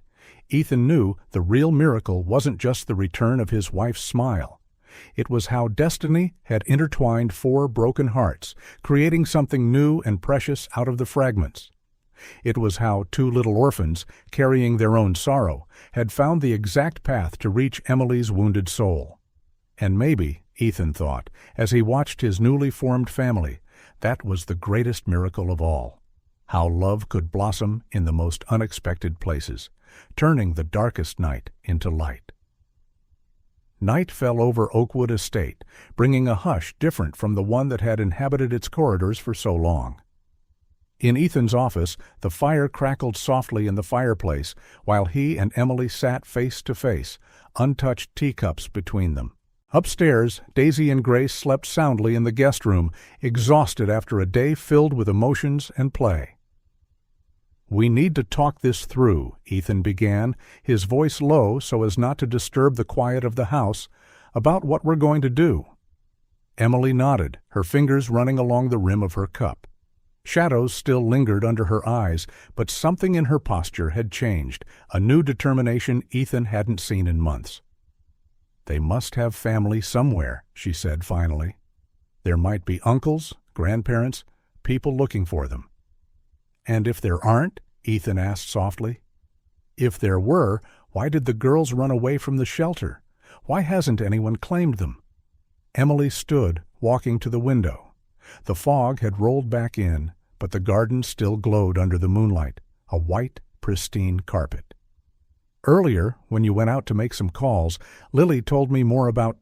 Ethan knew the real miracle wasn't just the return of his wife's smile. It was how destiny had intertwined four broken hearts, creating something new and precious out of the fragments. It was how two little orphans, carrying their own sorrow, had found the exact path to reach Emily's wounded soul. And maybe, Ethan thought, as he watched his newly formed family, that was the greatest miracle of all. How love could blossom in the most unexpected places, turning the darkest night into light. Night fell over Oakwood Estate, bringing a hush different from the one that had inhabited its corridors for so long. In Ethan's office, the fire crackled softly in the fireplace, while he and Emily sat face to face, untouched teacups between them. Upstairs, Daisy and Grace slept soundly in the guest room, exhausted after a day filled with emotions and play. "We need to talk this through," Ethan began, his voice low so as not to disturb the quiet of the house, "about what we're going to do." Emily nodded, her fingers running along the rim of her cup. Shadows still lingered under her eyes, but something in her posture had changed, a new determination Ethan hadn't seen in months. "They must have family somewhere," she said finally. "There might be uncles, grandparents, people looking for them." "And if there aren't?" Ethan asked softly. "If there were, why did the girls run away from the shelter? Why hasn't anyone claimed them?" Emily stood, walking to the window. The fog had rolled back in, but the garden still glowed under the moonlight, a white, pristine carpet. "Earlier, when you went out to make some calls, Lily told me more about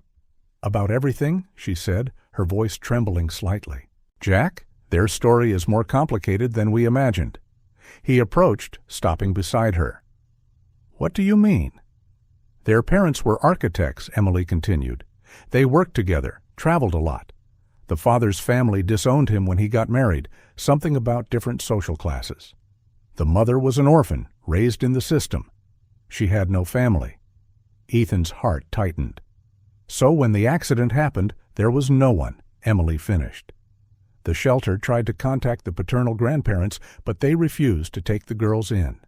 everything," she said, her voice trembling slightly. "Jack, their story is more complicated than we imagined." He approached, stopping beside her. "What do you mean?" "Their parents were architects," Emily continued. "They worked together, traveled a lot. The father's family disowned him when he got married, something about different social classes. The mother was an orphan, raised in the system. She had no family." Ethan's heart tightened. "So when the accident happened, there was no one," Emily finished. "The shelter tried to contact the paternal grandparents, but they refused to take the girls in.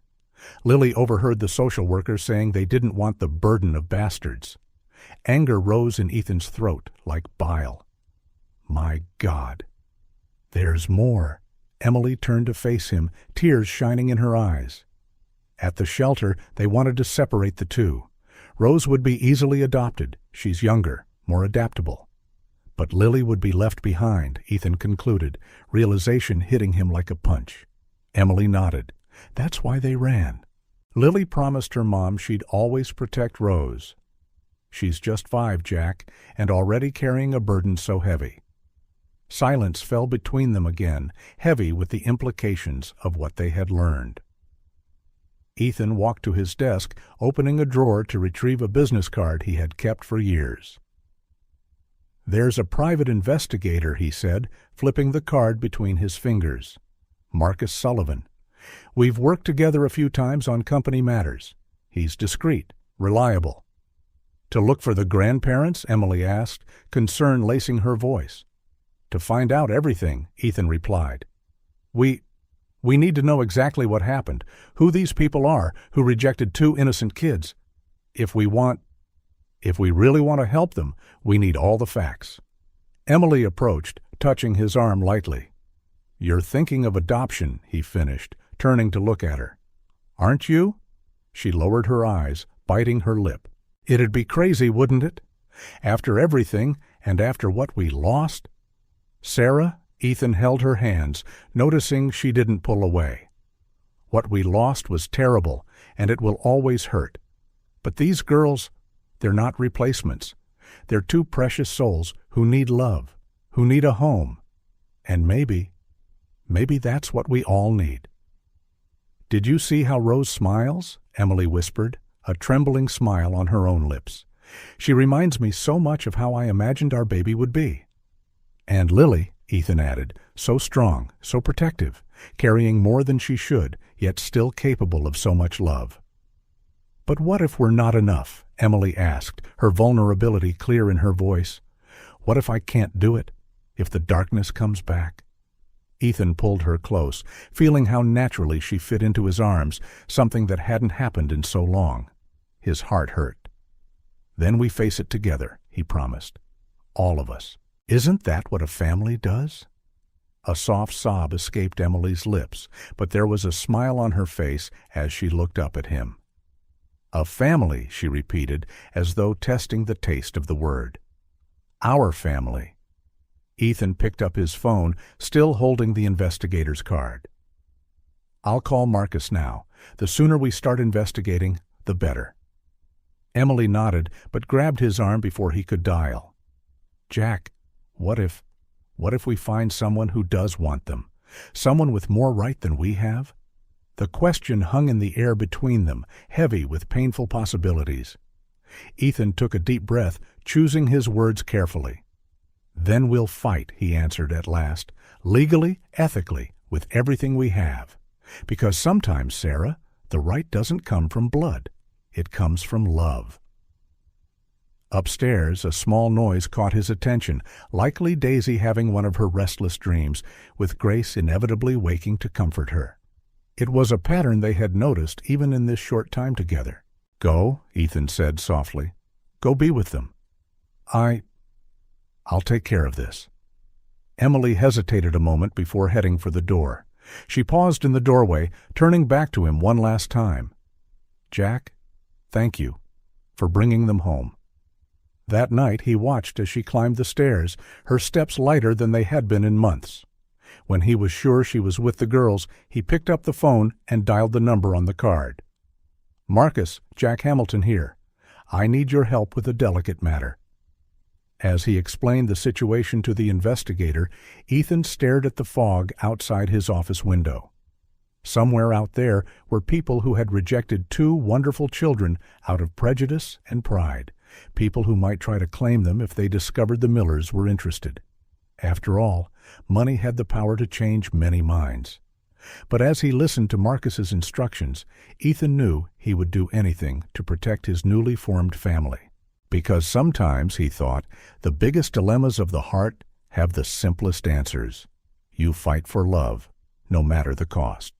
Lily overheard the social worker saying they didn't want the burden of bastards." Anger rose in Ethan's throat like bile. "My God." "There's more." Emily turned to face him, tears shining in her eyes. "At the shelter, they wanted to separate the two. Rose would be easily adopted. She's younger, more adaptable. But Lily would be left behind," Ethan concluded, realization hitting him like a punch. Emily nodded. "That's why they ran. Lily promised her mom she'd always protect Rose. She's just 5, Jack, and already carrying a burden so heavy." Silence fell between them again, heavy with the implications of what they had learned. Ethan walked to his desk, opening a drawer to retrieve a business card he had kept for years. "There's a private investigator," he said, flipping the card between his fingers. "Marcus Sullivan. We've worked together a few times on company matters. He's discreet, reliable." "To look for the grandparents?" Emily asked, concern lacing her voice. "To find out everything," Ethan replied. We need to know exactly what happened, who these people are who rejected 2 innocent kids. If we really want to help them, we need all the facts." Emily approached, touching his arm lightly. "You're thinking of adoption," he finished, turning to look at her. "Aren't you?" She lowered her eyes, biting her lip. "It'd be crazy, wouldn't it? After everything, and after what we lost?" "Sarah," Ethan held her hands, noticing she didn't pull away. "What we lost was terrible, and it will always hurt. But these girls, they're not replacements. They're 2 precious souls who need love, who need a home. And maybe that's what we all need." "Did you see how Rose smiles?" Emily whispered, a trembling smile on her own lips. "She reminds me so much of how I imagined our baby would be." "And Lily," Ethan added, "so strong, so protective, carrying more than she should, yet still capable of so much love." "But what if we're not enough?" Emily asked, her vulnerability clear in her voice. "What if I can't do it? If the darkness comes back?" Ethan pulled her close, feeling how naturally she fit into his arms, something that hadn't happened in so long. His heart hurt. "Then we face it together," he promised. "All of us. Isn't that what a family does?" A soft sob escaped Emily's lips, but there was a smile on her face as she looked up at him. "A family," she repeated, as though testing the taste of the word. "Our family." Ethan picked up his phone, still holding the investigator's card. "I'll call Marcus now. The sooner we start investigating, the better." Emily nodded, but grabbed his arm before he could dial. "Jack, what if we find someone who does want them? Someone with more right than we have?" The question hung in the air between them, heavy with painful possibilities. Ethan took a deep breath, choosing his words carefully. "Then we'll fight," he answered at last, "legally, ethically, with everything we have. Because sometimes, Sarah, the right doesn't come from blood. It comes from love." Upstairs, a small noise caught his attention, likely Daisy having one of her restless dreams, with Grace inevitably waking to comfort her. It was a pattern they had noticed even in this short time together. "Go," Ethan said softly. "Go be with them." I'll take care of this." Emily hesitated a moment before heading for the door. She paused in the doorway, turning back to him one last time. "Jack, thank you for bringing them home." That night he watched as she climbed the stairs, her steps lighter than they had been in months. When he was sure she was with the girls, he picked up the phone and dialed the number on the card. "Marcus, Jack Hamilton here. I need your help with a delicate matter." As he explained the situation to the investigator, Ethan stared at the fog outside his office window. Somewhere out there were people who had rejected two wonderful children out of prejudice and pride, people who might try to claim them if they discovered the Millers were interested. After all, money had the power to change many minds. But as he listened to Marcus's instructions, Ethan knew he would do anything to protect his newly formed family. Because sometimes, he thought, the biggest dilemmas of the heart have the simplest answers. You fight for love, no matter the cost.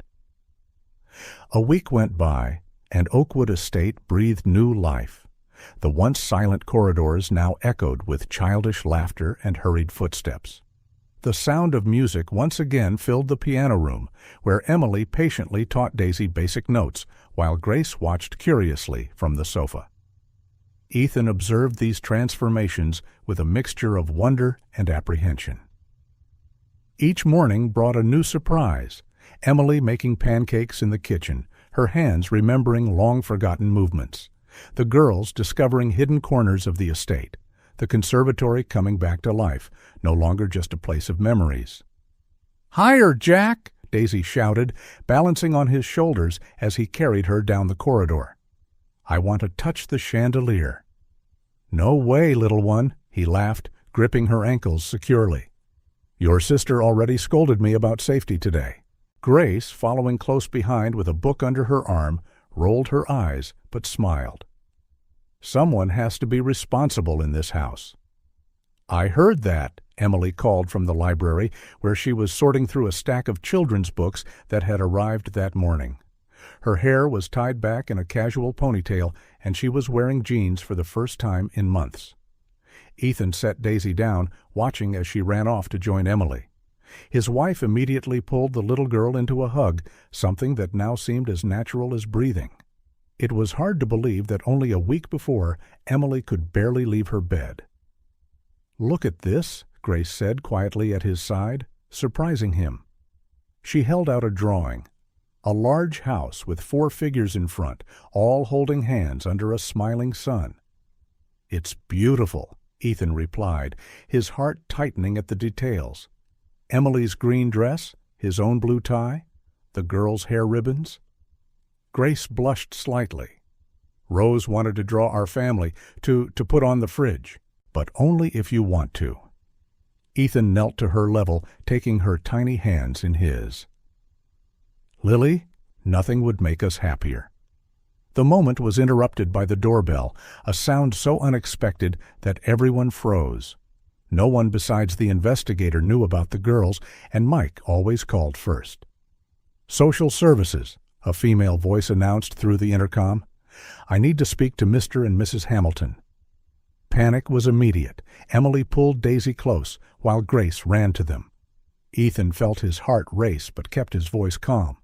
A week went by, and Oakwood Estate breathed new life. The once silent corridors now echoed with childish laughter and hurried footsteps. The sound of music once again filled the piano room, where Emily patiently taught Daisy basic notes, while Grace watched curiously from the sofa. Ethan observed these transformations with a mixture of wonder and apprehension. Each morning brought a new surprise, Emily making pancakes in the kitchen, her hands remembering long-forgotten movements, the girls discovering hidden corners of the estate, the conservatory coming back to life, no longer just a place of memories. "Higher, Jack!" Daisy shouted, balancing on his shoulders as he carried her down the corridor. "I want to touch the chandelier." "No way, little one," he laughed, gripping her ankles securely. "Your sister already scolded me about safety today." Grace, following close behind with a book under her arm, rolled her eyes but smiled. "Someone has to be responsible in this house." "I heard that," Emily called from the library, where she was sorting through a stack of children's books that had arrived that morning. Her hair was tied back in a casual ponytail, and she was wearing jeans for the first time in months. Ethan set Daisy down, watching as she ran off to join Emily. His wife immediately pulled the little girl into a hug, something that now seemed as natural as breathing. It was hard to believe that only a week before, Emily could barely leave her bed. "Look at this," Grace said quietly at his side, surprising him. She held out a drawing. A large house with 4 figures in front, all holding hands under a smiling sun. "It's beautiful," Ethan replied, his heart tightening at the details. Emily's green dress, his own blue tie, the girl's hair ribbons. Grace blushed slightly. "Rose wanted to draw our family, to put on the fridge, but only if you want to." Ethan knelt to her level, taking her tiny hands in his. "Lily, nothing would make us happier." The moment was interrupted by the doorbell, a sound so unexpected that everyone froze. No one besides the investigator knew about the girls, and Mike always called first. "Social Services," a female voice announced through the intercom. "I need to speak to Mr. and Mrs. Hamilton." Panic was immediate. Emily pulled Daisy close, while Grace ran to them. Ethan felt his heart race but kept his voice calm.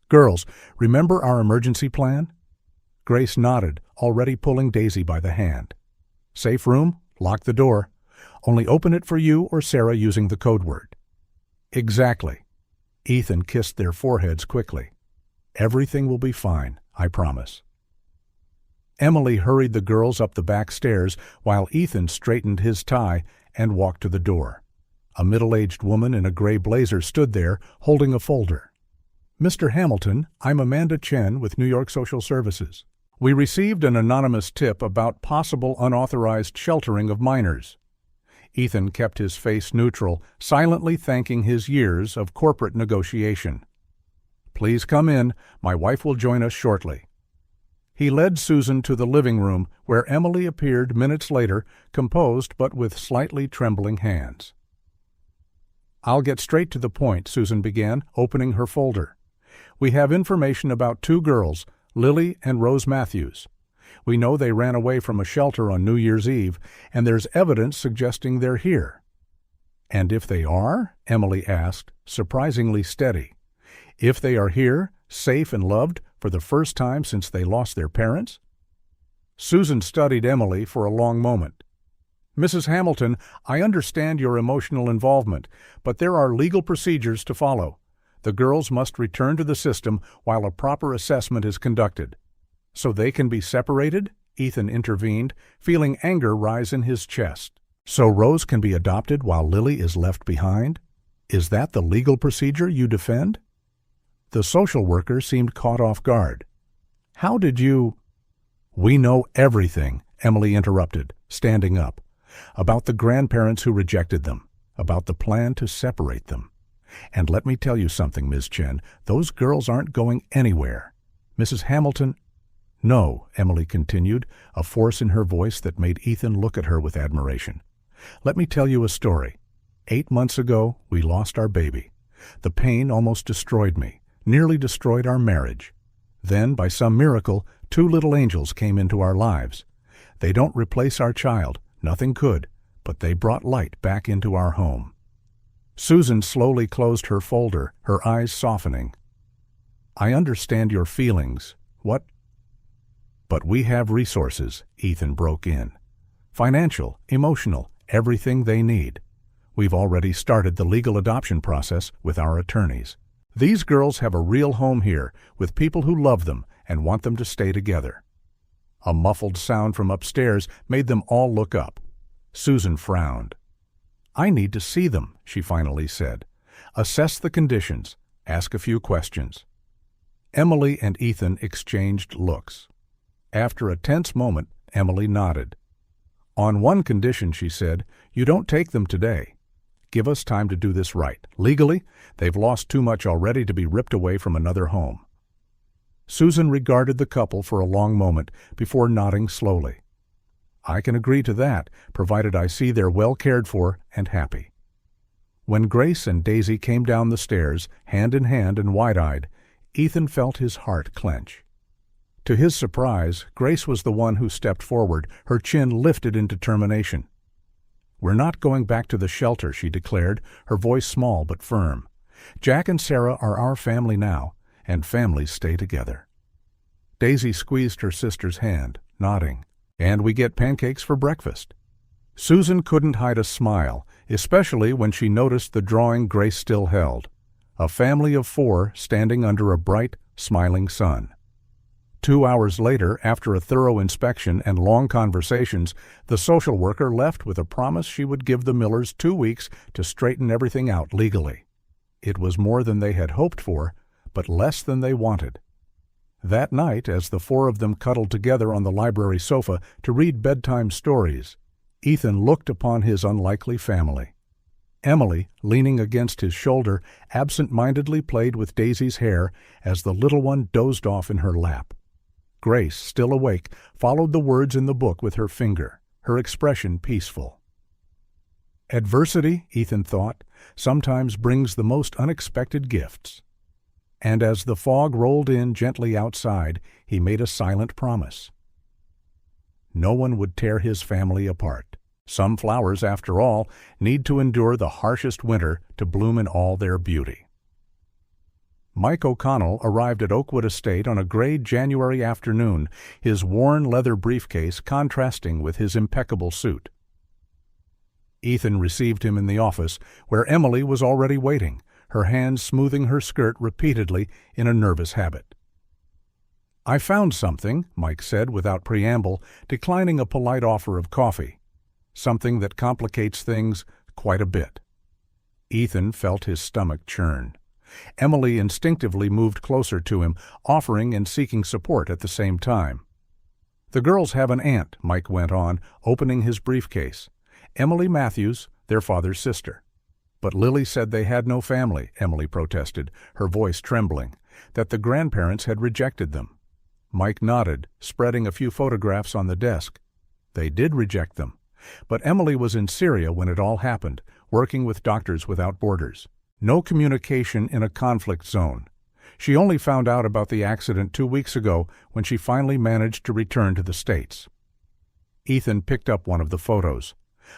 "Girls, remember our emergency plan?" Grace nodded, already pulling Daisy by the hand. "Safe room? Lock the door. Only open it for you or Sarah using the code word." "Exactly." Ethan kissed their foreheads quickly. "Everything will be fine, I promise." Emily hurried the girls up the back stairs while Ethan straightened his tie and walked to the door. A middle-aged woman in a gray blazer stood there, holding a folder. "Mr. Hamilton, I'm Amanda Chen with New York Social Services. We received an anonymous tip about possible unauthorized sheltering of minors." Ethan kept his face neutral, silently thanking his years of corporate negotiation. "Please come in. My wife will join us shortly." He led Susan to the living room, where Emily appeared minutes later, composed but with slightly trembling hands. "I'll get straight to the point," Susan began, opening her folder. "We have information about 2 girls, Lily and Rose Matthews. We know they ran away from a shelter on New Year's Eve, and there's evidence suggesting they're here." "And if they are?" Emily asked, surprisingly steady. "If they are here, safe and loved, for the first time since they lost their parents?" Susan studied Emily for a long moment. "Mrs. Hamilton, I understand your emotional involvement, but there are legal procedures to follow. The girls must return to the system while a proper assessment is conducted." "So they can be separated?" Ethan intervened, feeling anger rise in his chest. "So Rose can be adopted while Lily is left behind? Is that the legal procedure you defend?" The social worker seemed caught off guard. "How did you—" "We know everything," Emily interrupted, standing up. "About the grandparents who rejected them, about the plan to separate them. And let me tell you something, Ms. Chen, those girls aren't going anywhere. Mrs. Hamilton—" "No," Emily continued, a force in her voice that made Ethan look at her with admiration. "Let me tell you a story. 8 months ago, we lost our baby. The pain almost destroyed me, nearly destroyed our marriage. Then, by some miracle, 2 little angels came into our lives. They don't replace our child, nothing could, but they brought light back into our home." Susan slowly closed her folder, her eyes softening. "I understand your feelings. What—" "But we have resources," Ethan broke in. "Financial, emotional, everything they need. We've already started the legal adoption process with our attorneys. These girls have a real home here, with people who love them and want them to stay together." A muffled sound from upstairs made them all look up. Susan frowned. "I need to see them," she finally said. "Assess the conditions, ask a few questions." Emily and Ethan exchanged looks. After a tense moment, Emily nodded. "On one condition," she said, "you don't take them today. Give us time to do this right. Legally, they've lost too much already to be ripped away from another home." Susan regarded the couple for a long moment before nodding slowly. "I can agree to that, provided I see they're well cared for and happy." When Grace and Daisy came down the stairs, hand in hand and wide-eyed, Ethan felt his heart clench. To his surprise, Grace was the one who stepped forward, her chin lifted in determination. "We're not going back to the shelter," she declared, her voice small but firm. "Jack and Sarah are our family now, and families stay together." Daisy squeezed her sister's hand, nodding. "And we get pancakes for breakfast." Susan couldn't hide a smile, especially when she noticed the drawing Grace still held. A family of 4 standing under a bright, smiling sun. 2 hours later, after a thorough inspection and long conversations, the social worker left with a promise she would give the Millers 2 weeks to straighten everything out legally. It was more than they had hoped for, but less than they wanted. That night, as the 4 of them cuddled together on the library sofa to read bedtime stories, Ethan looked upon his unlikely family. Emily, leaning against his shoulder, absent-mindedly played with Daisy's hair as the little one dozed off in her lap. Grace, still awake, followed the words in the book with her finger, her expression peaceful. Adversity, Ethan thought, sometimes brings the most unexpected gifts. And as the fog rolled in gently outside, he made a silent promise. No one would tear his family apart. Some flowers, after all, need to endure the harshest winter to bloom in all their beauty. Mike O'Connell arrived at Oakwood Estate on a gray January afternoon, his worn leather briefcase contrasting with his impeccable suit. Ethan received him in the office, where Emily was already waiting, her hands smoothing her skirt repeatedly in a nervous habit. "I found something," Mike said without preamble, declining a polite offer of coffee. "Something that complicates things quite a bit." Ethan felt his stomach churn. Emily instinctively moved closer to him, offering and seeking support at the same time. "The girls have an aunt," Mike went on, opening his briefcase. "Emily Matthews, their father's sister." "But Lily said they had no family," Emily protested, her voice trembling, "that the grandparents had rejected them." Mike nodded, spreading a few photographs on the desk. They did reject them. But Emily was in Syria when it all happened, working with Doctors Without Borders. No communication in a conflict zone. She only found out about the accident 2 weeks ago when she finally managed to return to the States. Ethan picked up one of the photos.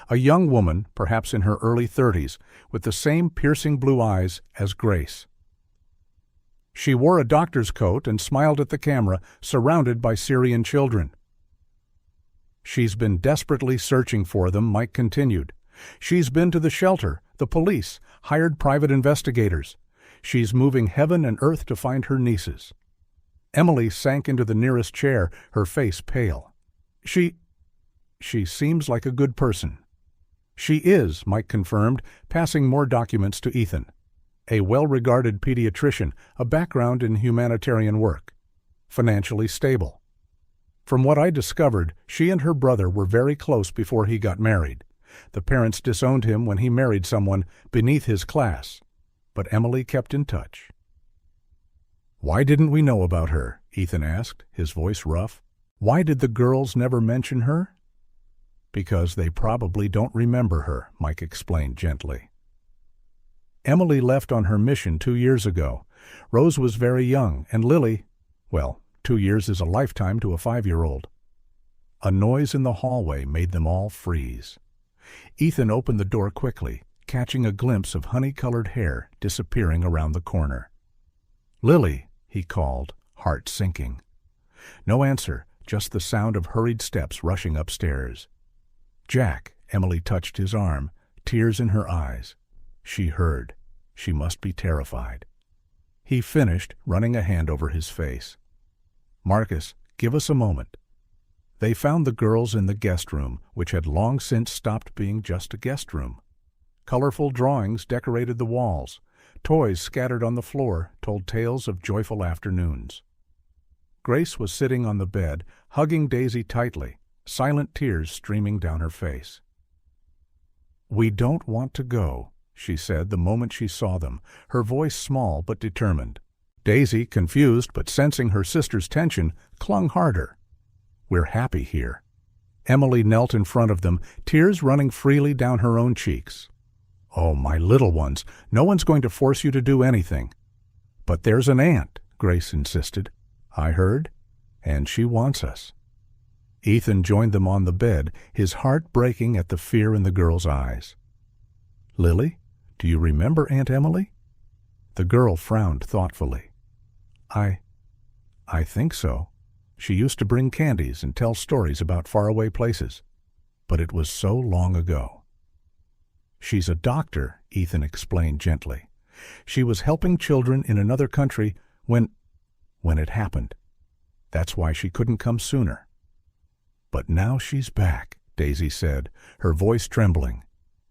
A young woman, perhaps in her early 30s, with the same piercing blue eyes as Grace. She wore a doctor's coat and smiled at the camera, surrounded by Syrian children. She's been desperately searching for them, Mike continued. She's been to the shelter, the police, hired private investigators. She's moving heaven and earth to find her nieces. Emily sank into the nearest chair, her face pale. She seems like a good person. She is, Mike confirmed, passing more documents to Ethan. A well-regarded pediatrician, a background in humanitarian work. Financially stable. From what I discovered, she and her brother were very close before he got married. The parents disowned him when he married someone beneath his class. But Emily kept in touch. Why didn't we know about her? Ethan asked, his voice rough. Why did the girls never mention her? Because they probably don't remember her, Mike explained gently. Emily left on her mission 2 years ago. Rose was very young, and Lily, well, 2 years is a lifetime to a 5-year-old. A noise in the hallway made them all freeze. Ethan opened the door quickly, catching a glimpse of honey-colored hair disappearing around the corner. Lily, he called, heart sinking. No answer, just the sound of hurried steps rushing upstairs. Jack, Emily touched his arm, tears in her eyes. She heard. She must be terrified. He finished, running a hand over his face. Marcus, give us a moment. They found the girls in the guest room, which had long since stopped being just a guest room. Colorful drawings decorated the walls. Toys scattered on the floor told tales of joyful afternoons. Grace was sitting on the bed, hugging Daisy tightly, silent tears streaming down her face. We don't want to go, she said the moment she saw them, her voice small but determined. Daisy, confused but sensing her sister's tension, clung harder. We're happy here. Emily knelt in front of them, tears running freely down her own cheeks. Oh, my little ones, no one's going to force you to do anything. But there's an aunt, Grace insisted. I heard, and she wants us. Ethan joined them on the bed, his heart breaking at the fear in the girl's eyes. Lily, do you remember Aunt Emily? The girl frowned thoughtfully. I think so. She used to bring candies and tell stories about faraway places. But it was so long ago. She's a doctor, Ethan explained gently. She was helping children in another country when it happened. That's why she couldn't come sooner. But now she's back, Daisy said, her voice trembling,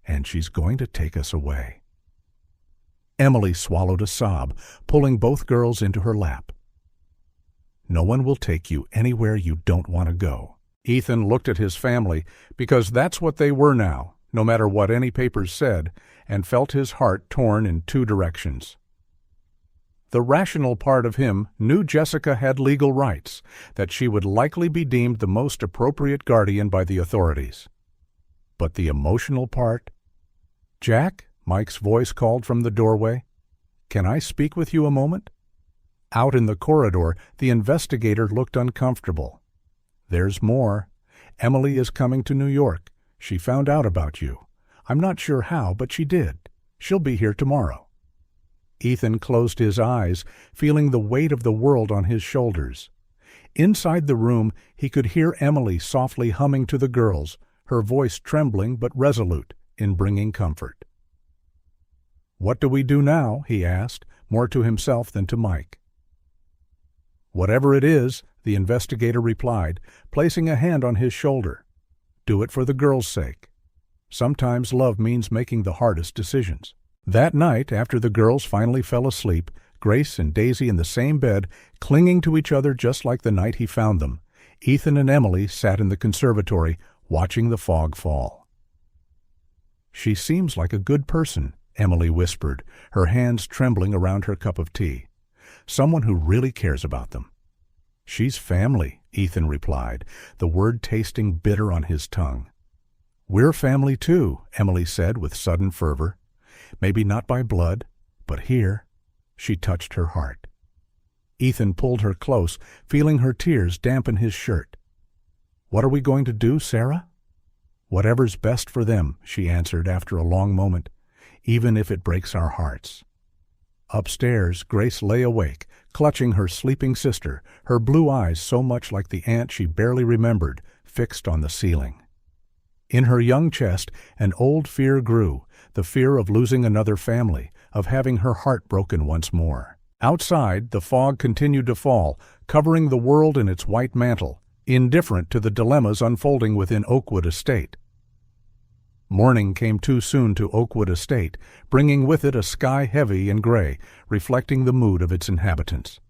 and she's going to take us away. Emily swallowed a sob, pulling both girls into her lap. No one will take you anywhere you don't want to go. Ethan looked at his family, because that's what they were now, no matter what any papers said, and felt his heart torn in 2 directions. The rational part of him knew Jessica had legal rights, that she would likely be deemed the most appropriate guardian by the authorities. But the emotional part? Jack, Mike's voice called from the doorway. Can I speak with you a moment? Out in the corridor, the investigator looked uncomfortable. There's more. Emily is coming to New York. She found out about you. I'm not sure how, but she did. She'll be here tomorrow. Ethan closed his eyes, feeling the weight of the world on his shoulders. Inside the room, he could hear Emily softly humming to the girls, her voice trembling but resolute in bringing comfort. What do we do now? He asked, more to himself than to Mike. Whatever it is, the investigator replied, placing a hand on his shoulder. Do it for the girls' sake. Sometimes love means making the hardest decisions. That night, after the girls finally fell asleep, Grace and Daisy in the same bed, clinging to each other just like the night he found them, Ethan and Emily sat in the conservatory, watching the fog fall. She seems like a good person, Emily whispered, her hands trembling around her cup of tea. Someone who really cares about them. "She's family," Ethan replied, the word tasting bitter on his tongue. "We're family too," Emily said with sudden fervor. "Maybe not by blood, but here." She touched her heart. Ethan pulled her close, feeling her tears dampen his shirt. "What are we going to do, Sarah?" "Whatever's best for them," she answered after a long moment, "even if it breaks our hearts." Upstairs, Grace lay awake, clutching her sleeping sister, her blue eyes so much like the aunt she barely remembered, fixed on the ceiling. In her young chest, an old fear grew, the fear of losing another family, of having her heart broken once more. Outside, the fog continued to fall, covering the world in its white mantle, indifferent to the dilemmas unfolding within Oakwood Estate. Morning came too soon to Oakwood Estate, bringing with it a sky heavy and gray, reflecting the mood of its inhabitants.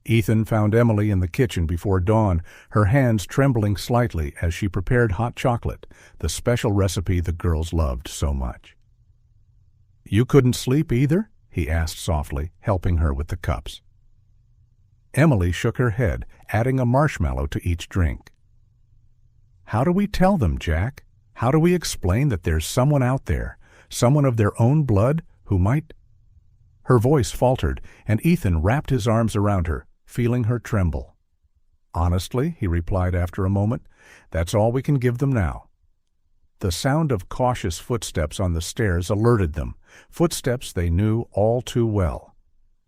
Ethan found Emily in the kitchen before dawn, her hands trembling slightly as she prepared hot chocolate, the special recipe the girls loved so much. "You couldn't sleep either?" he asked softly, helping her with the cups. Emily shook her head, adding a marshmallow to each drink. "How do we tell them, Jack? How do we explain that there's someone out there, someone of their own blood, who might—" Her voice faltered, and Ethan wrapped his arms around her, feeling her tremble. "Honestly," he replied after a moment, "that's all we can give them now." The sound of cautious footsteps on the stairs alerted them, footsteps they knew all too well.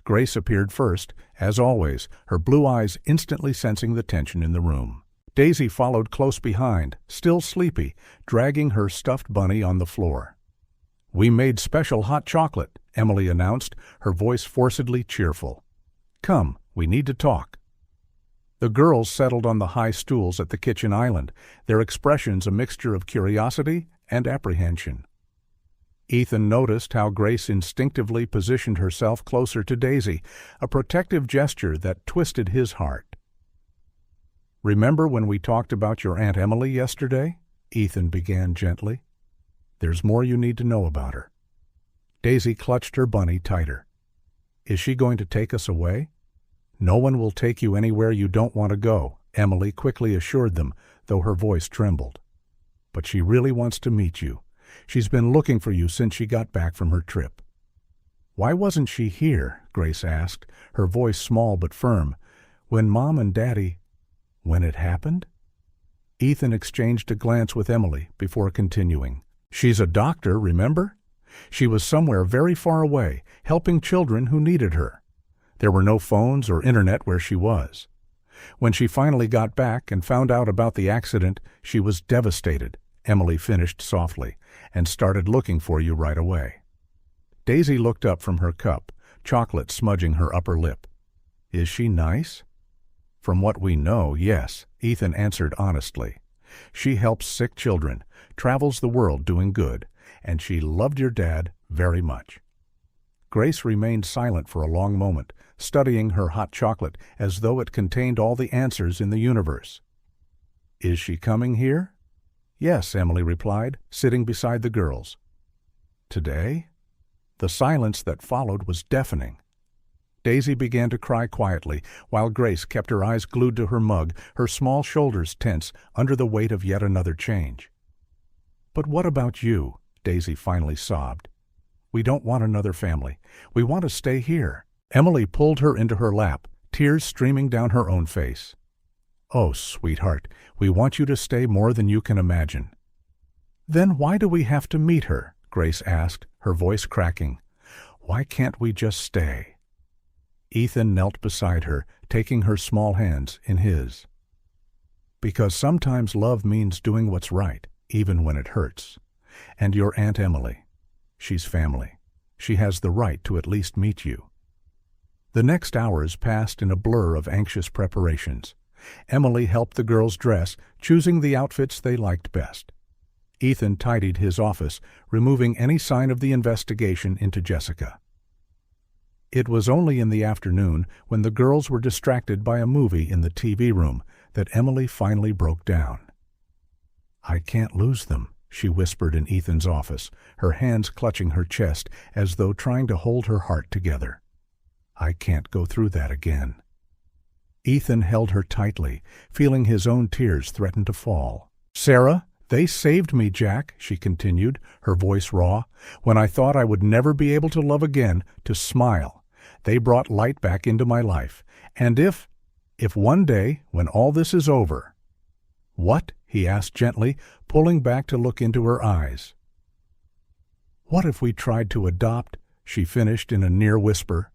Grace appeared first, as always, her blue eyes instantly sensing the tension in the room. Daisy followed close behind, still sleepy, dragging her stuffed bunny on the floor. "We made special hot chocolate," Emily announced, her voice forcedly cheerful. "Come, we need to talk." The girls settled on the high stools at the kitchen island, their expressions a mixture of curiosity and apprehension. Ethan noticed how Grace instinctively positioned herself closer to Daisy, a protective gesture that twisted his heart. "Remember when we talked about your Aunt Emily yesterday?" Ethan began gently. "There's more you need to know about her." Daisy clutched her bunny tighter. "Is she going to take us away?" "No one will take you anywhere you don't want to go," Emily quickly assured them, though her voice trembled. "But she really wants to meet you. She's been looking for you since she got back from her trip." "Why wasn't she here?" Grace asked, her voice small but firm. "When Mom and Daddy—" "When it happened?" Ethan exchanged a glance with Emily before continuing. "She's a doctor, remember? She was somewhere very far away, helping children who needed her. There were no phones or internet where she was. When she finally got back and found out about the accident, she was devastated," Emily finished softly, "and started looking for you right away." Daisy looked up from her cup, chocolate smudging her upper lip. "Is she nice?" "From what we know, yes," Ethan answered honestly. "She helps sick children, travels the world doing good, and she loved your dad very much." Grace remained silent for a long moment, studying her hot chocolate as though it contained all the answers in the universe. "Is she coming here?" "Yes," Emily replied, sitting beside the girls. "Today?" The silence that followed was deafening. Daisy began to cry quietly, while Grace kept her eyes glued to her mug, her small shoulders tense under the weight of yet another change. "But what about you?" Daisy finally sobbed. "We don't want another family. We want to stay here." Emily pulled her into her lap, tears streaming down her own face. "Oh, sweetheart, we want you to stay more than you can imagine." "Then why do we have to meet her?" Grace asked, her voice cracking. "Why can't we just stay?" Ethan knelt beside her, taking her small hands in his. "Because sometimes love means doing what's right, even when it hurts. And your Aunt Emily, she's family. She has the right to at least meet you." The next hours passed in a blur of anxious preparations. Emily helped the girls dress, choosing the outfits they liked best. Ethan tidied his office, removing any sign of the investigation into Jessica. It was only in the afternoon, when the girls were distracted by a movie in the TV room, that Emily finally broke down. "I can't lose them," she whispered in Ethan's office, her hands clutching her chest as though trying to hold her heart together. "I can't go through that again." Ethan held her tightly, feeling his own tears threaten to fall. "Sarah, they saved me, Jack," she continued, her voice raw. "When I thought I would never be able to love again, to smile, they brought light back into my life. And if one day, when all this is over—" "What?" he asked gently, pulling back to look into her eyes. "What if we tried to adopt?" she finished in a near whisper.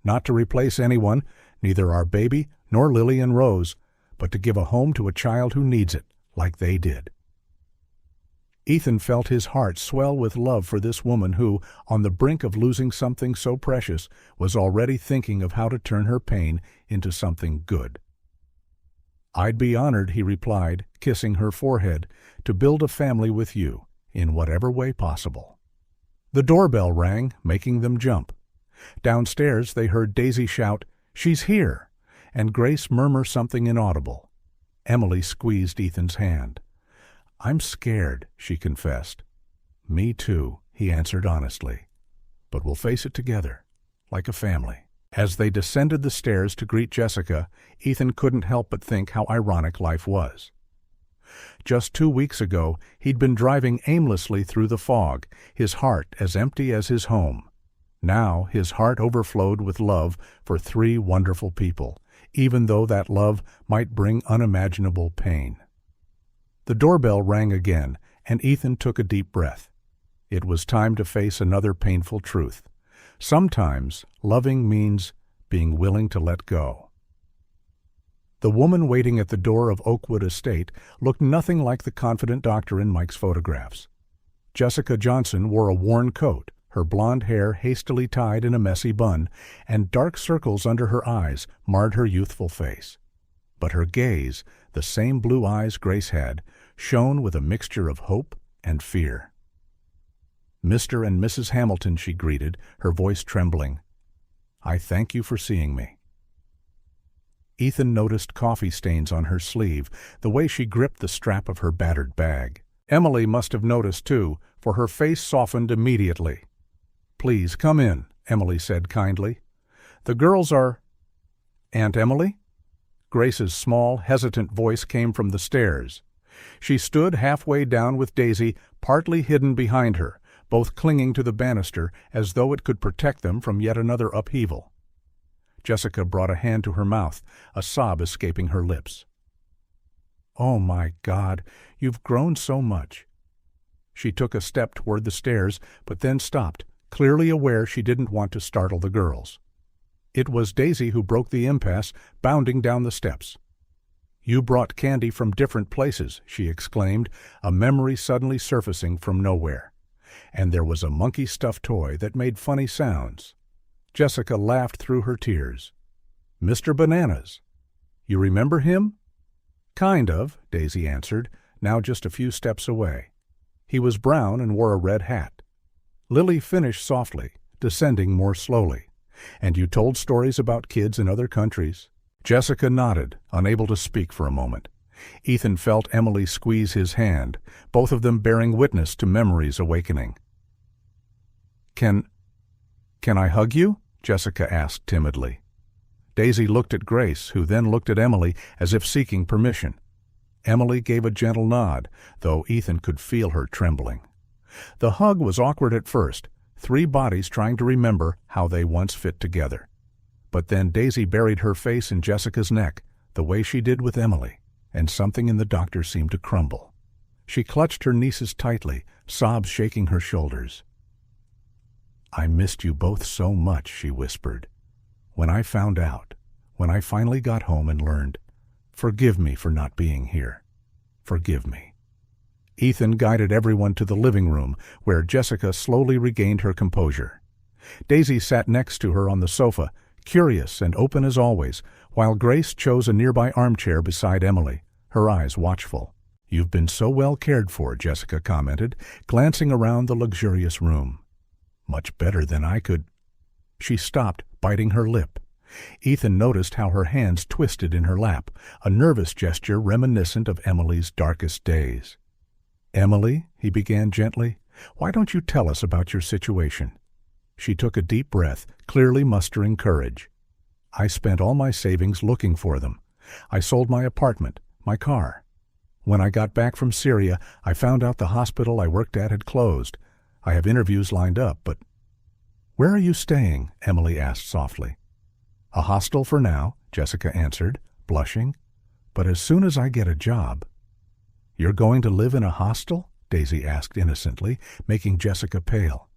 "Not to replace anyone, neither our baby nor Lily and Rose, but to give a home to a child who needs it, like they did." Ethan felt his heart swell with love for this woman who, on the brink of losing something so precious, was already thinking of how to turn her pain into something good. "I'd be honored," he replied, kissing her forehead, "to build a family with you, in whatever way possible." The doorbell rang, making them jump. Downstairs they heard Daisy shout, "She's here!" and Grace murmur something inaudible. Emily squeezed Ethan's hand. "I'm scared," she confessed. "Me too," he answered honestly. "But we'll face it together, like a family." As they descended the stairs to greet Jessica, Ethan couldn't help but think how ironic life was. Just 2 weeks ago, he'd been driving aimlessly through the fog, his heart as empty as his home. Now his heart overflowed with love for 3 wonderful people, even though that love might bring unimaginable pain. The doorbell rang again, and Ethan took a deep breath. It was time to face another painful truth. Sometimes loving means being willing to let go. The woman waiting at the door of Oakwood Estate looked nothing like the confident doctor in Mike's photographs. Jessica Johnson wore a worn coat, her blonde hair hastily tied in a messy bun, and dark circles under her eyes marred her youthful face. But her gaze, the same blue eyes Grace had, shone with a mixture of hope and fear. "Mr. and Mrs. Hamilton," she greeted, her voice trembling. "I thank you for seeing me." Ethan noticed coffee stains on her sleeve, the way she gripped the strap of her battered bag. Emily must have noticed too, for her face softened immediately. "Please, come in," Emily said kindly. "The girls are—" "Aunt Emily?" Grace's small, hesitant voice came from the stairs. She stood halfway down with Daisy partly hidden behind her, both clinging to the banister as though it could protect them from yet another upheaval. Jessica brought a hand to her mouth, a sob escaping her lips. "Oh, my God, you've grown so much." She took a step toward the stairs, but then stopped, clearly aware she didn't want to startle the girls. It was Daisy who broke the impasse, bounding down the steps. "You brought candy from different places," she exclaimed, a memory suddenly surfacing from nowhere. "And there was a monkey stuffed toy that made funny sounds." Jessica laughed through her tears. "Mr. Bananas. You remember him?" "Kind of," Daisy answered, now just a few steps away. "He was brown and wore a red hat." Lily finished softly, descending more slowly. "And you told stories about kids in other countries?" Jessica nodded, unable to speak for a moment. Ethan felt Emily squeeze his hand, both of them bearing witness to memories awakening. Can I hug you?" Jessica asked timidly. Daisy looked at Grace, who then looked at Emily as if seeking permission. Emily gave a gentle nod, though Ethan could feel her trembling. The hug was awkward at first, 3 bodies trying to remember how they once fit together. But then Daisy buried her face in Jessica's neck, the way she did with Emily, and something in the doctor seemed to crumble. She clutched her nieces tightly, sobs shaking her shoulders. "I missed you both so much," she whispered. "When I found out, when I finally got home and learned, forgive me for not being here. Forgive me." Ethan guided everyone to the living room, where Jessica slowly regained her composure. Daisy sat next to her on the sofa, curious and open as always, while Grace chose a nearby armchair beside Emily, her eyes watchful. "You've been so well cared for," Jessica commented, glancing around the luxurious room. "Much better than I could—" She stopped, biting her lip. Ethan noticed how her hands twisted in her lap, a nervous gesture reminiscent of Emily's darkest days. "Emily," he began gently, "why don't you tell us about your situation?" She took a deep breath, clearly mustering courage. I spent all my savings looking for them. I sold my apartment, my car. When I got back from Syria, I found out the hospital I worked at had closed. I have interviews lined up, but—" "Where are you staying?" Emily asked softly. "A hostel for now," Jessica answered, blushing. "But as soon as I get a job—" "You're going to live in a hostel?" Daisy asked innocently, making Jessica pale.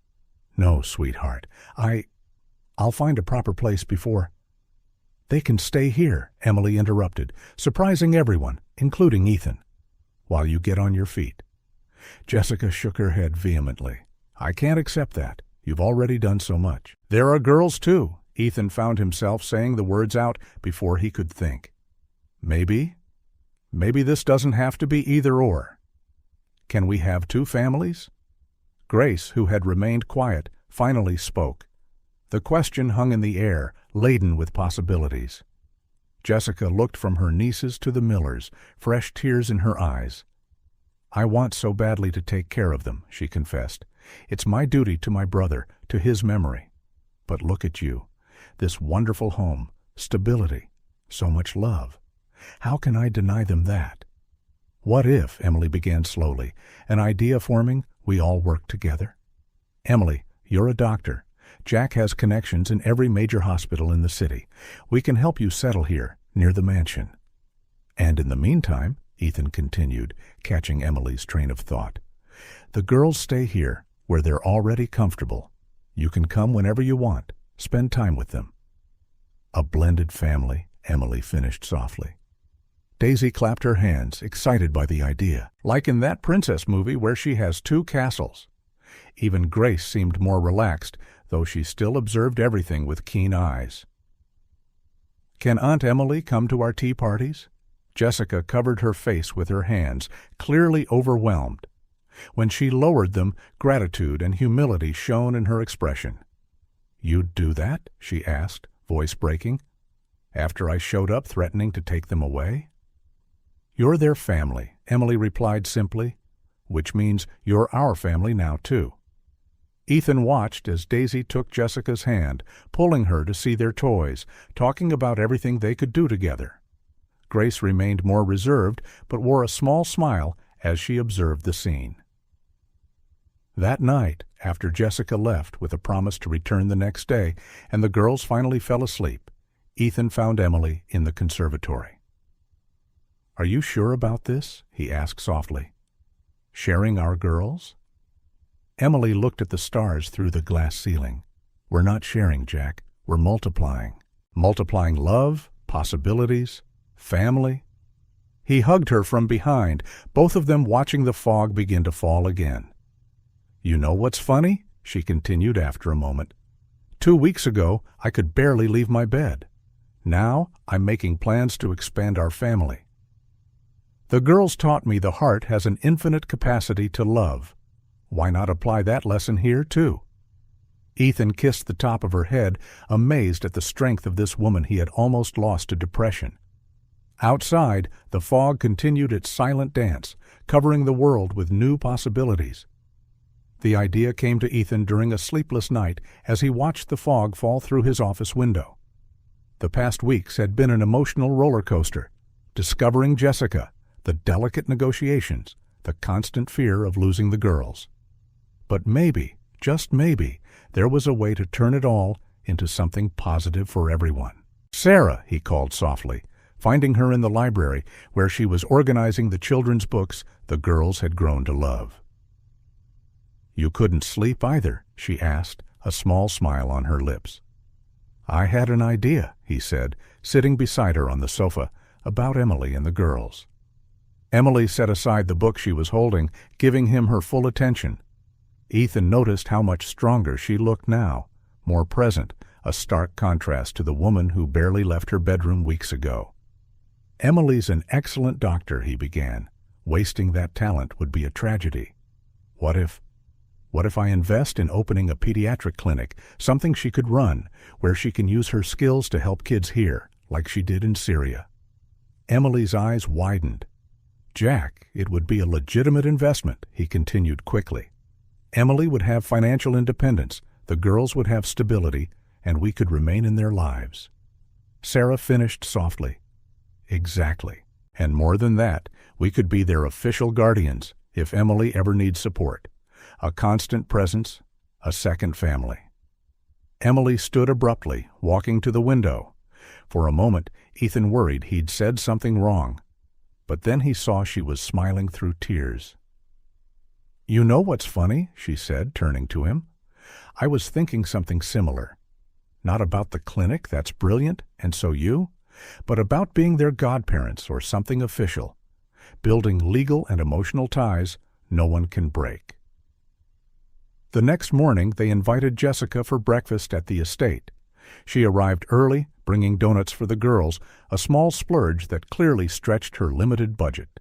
"No, sweetheart. I'll find a proper place before—" "They can stay here," Emily interrupted, surprising everyone, including Ethan, "while you get on your feet." Jessica shook her head vehemently. "I can't accept that. You've already done so much." "There are girls, too." Ethan found himself saying the words out before he could think. Maybe this doesn't have to be either or. Can we have two families?" Grace, who had remained quiet, finally spoke. The question hung in the air, laden with possibilities. Jessica looked from her nieces to the Millers, fresh tears in her eyes. "I want so badly to take care of them," she confessed. "It's my duty to my brother, to his memory. But look at you. This wonderful home, stability, so much love. How can I deny them that? What if," Emily began slowly, "an idea forming, we all work together? Emily, you're a doctor. Jack has connections in every major hospital in the city. We can help you settle here, near the mansion. And in the meantime," Ethan continued, catching Emily's train of thought, "the girls stay here, where they're already comfortable. You can come whenever you want, spend time with them." "A blended family," Emily finished softly. Daisy clapped her hands, excited by the idea, like in that princess movie where she has two castles. Even Grace seemed more relaxed, though she still observed everything with keen eyes. "Can Aunt Emily come to our tea parties?" Jessica covered her face with her hands, clearly overwhelmed. When she lowered them, gratitude and humility shone in her expression. "You'd do that?" she asked, voice breaking. "After I showed up threatening to take them away?" "You're their family," Emily replied simply, "which means you're our family now, too." Ethan watched as Daisy took Jessica's hand, pulling her to see their toys, talking about everything they could do together. Grace remained more reserved, but wore a small smile as she observed the scene. That night, after Jessica left with a promise to return the next day, and the girls finally fell asleep, Ethan found Emily in the conservatory. "Are you sure about this?" he asked softly. "Sharing our girls?" Emily looked at the stars through the glass ceiling. "We're not sharing, Jack. We're multiplying. Multiplying love, possibilities, family." He hugged her from behind, both of them watching the fog begin to fall again. "You know what's funny?" she continued after a moment. 2 weeks ago, I could barely leave my bed. Now, I'm making plans to expand our family. The girls taught me the heart has an infinite capacity to love. Why not apply that lesson here, too? Ethan kissed the top of her head, amazed at the strength of this woman he had almost lost to depression. Outside, the fog continued its silent dance, covering the world with new possibilities. The idea came to Ethan during a sleepless night as he watched the fog fall through his office window. The past weeks had been an emotional roller coaster. Discovering Jessica, the delicate negotiations, the constant fear of losing the girls. But maybe, just maybe, there was a way to turn it all into something positive for everyone. "Sarah," he called softly, finding her in the library where she was organizing the children's books the girls had grown to love. "You couldn't sleep either?" she asked, a small smile on her lips. "I had an idea," he said, sitting beside her on the sofa, "about Emily and the girls." Emily set aside the book she was holding, giving him her full attention. Ethan noticed how much stronger she looked now, more present, a stark contrast to the woman who barely left her bedroom weeks ago. "Emily's an excellent doctor," he began. "Wasting that talent would be a tragedy. What if I invest in opening a pediatric clinic, something she could run, where she can use her skills to help kids here, like she did in Syria?" Emily's eyes widened. "Jack, it would be a legitimate investment," he continued quickly. "Emily would have financial independence, the girls would have stability, and we could remain in their lives." Sarah finished softly. Exactly. And more than that, we could be their official guardians if Emily ever needs support. A constant presence, a second family. Emily stood abruptly, walking to the window. For a moment, Ethan worried he'd said something wrong. But then he saw she was smiling through tears. "You know what's funny?" she said, turning to him. "I was thinking something similar. Not about the clinic, that's brilliant, and so you, but about being their godparents or something official, building legal and emotional ties no one can break." The next morning, they invited Jessica for breakfast at the estate. She arrived early, bringing donuts for the girls, a small splurge that clearly stretched her limited budget.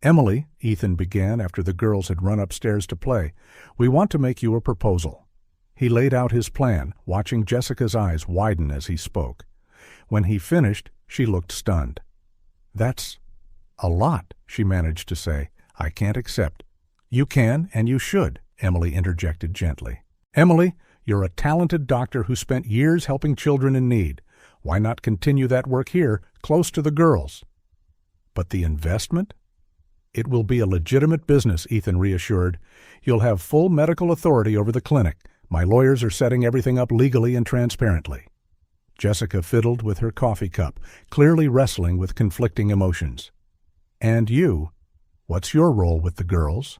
"Emily," Ethan began after the girls had run upstairs to play, "we want to make you a proposal." He laid out his plan, watching Jessica's eyes widen as he spoke. When he finished, she looked stunned. "That's a lot," she managed to say. "I can't accept." "You can, and you should," Emily interjected gently. "Emily, you're a talented doctor who spent years helping children in need. Why not continue that work here, close to the girls?" "But the investment?" "It will be a legitimate business," Ethan reassured. "You'll have full medical authority over the clinic. My lawyers are setting everything up legally and transparently." Jessica fiddled with her coffee cup, clearly wrestling with conflicting emotions. "And you? What's your role with the girls?"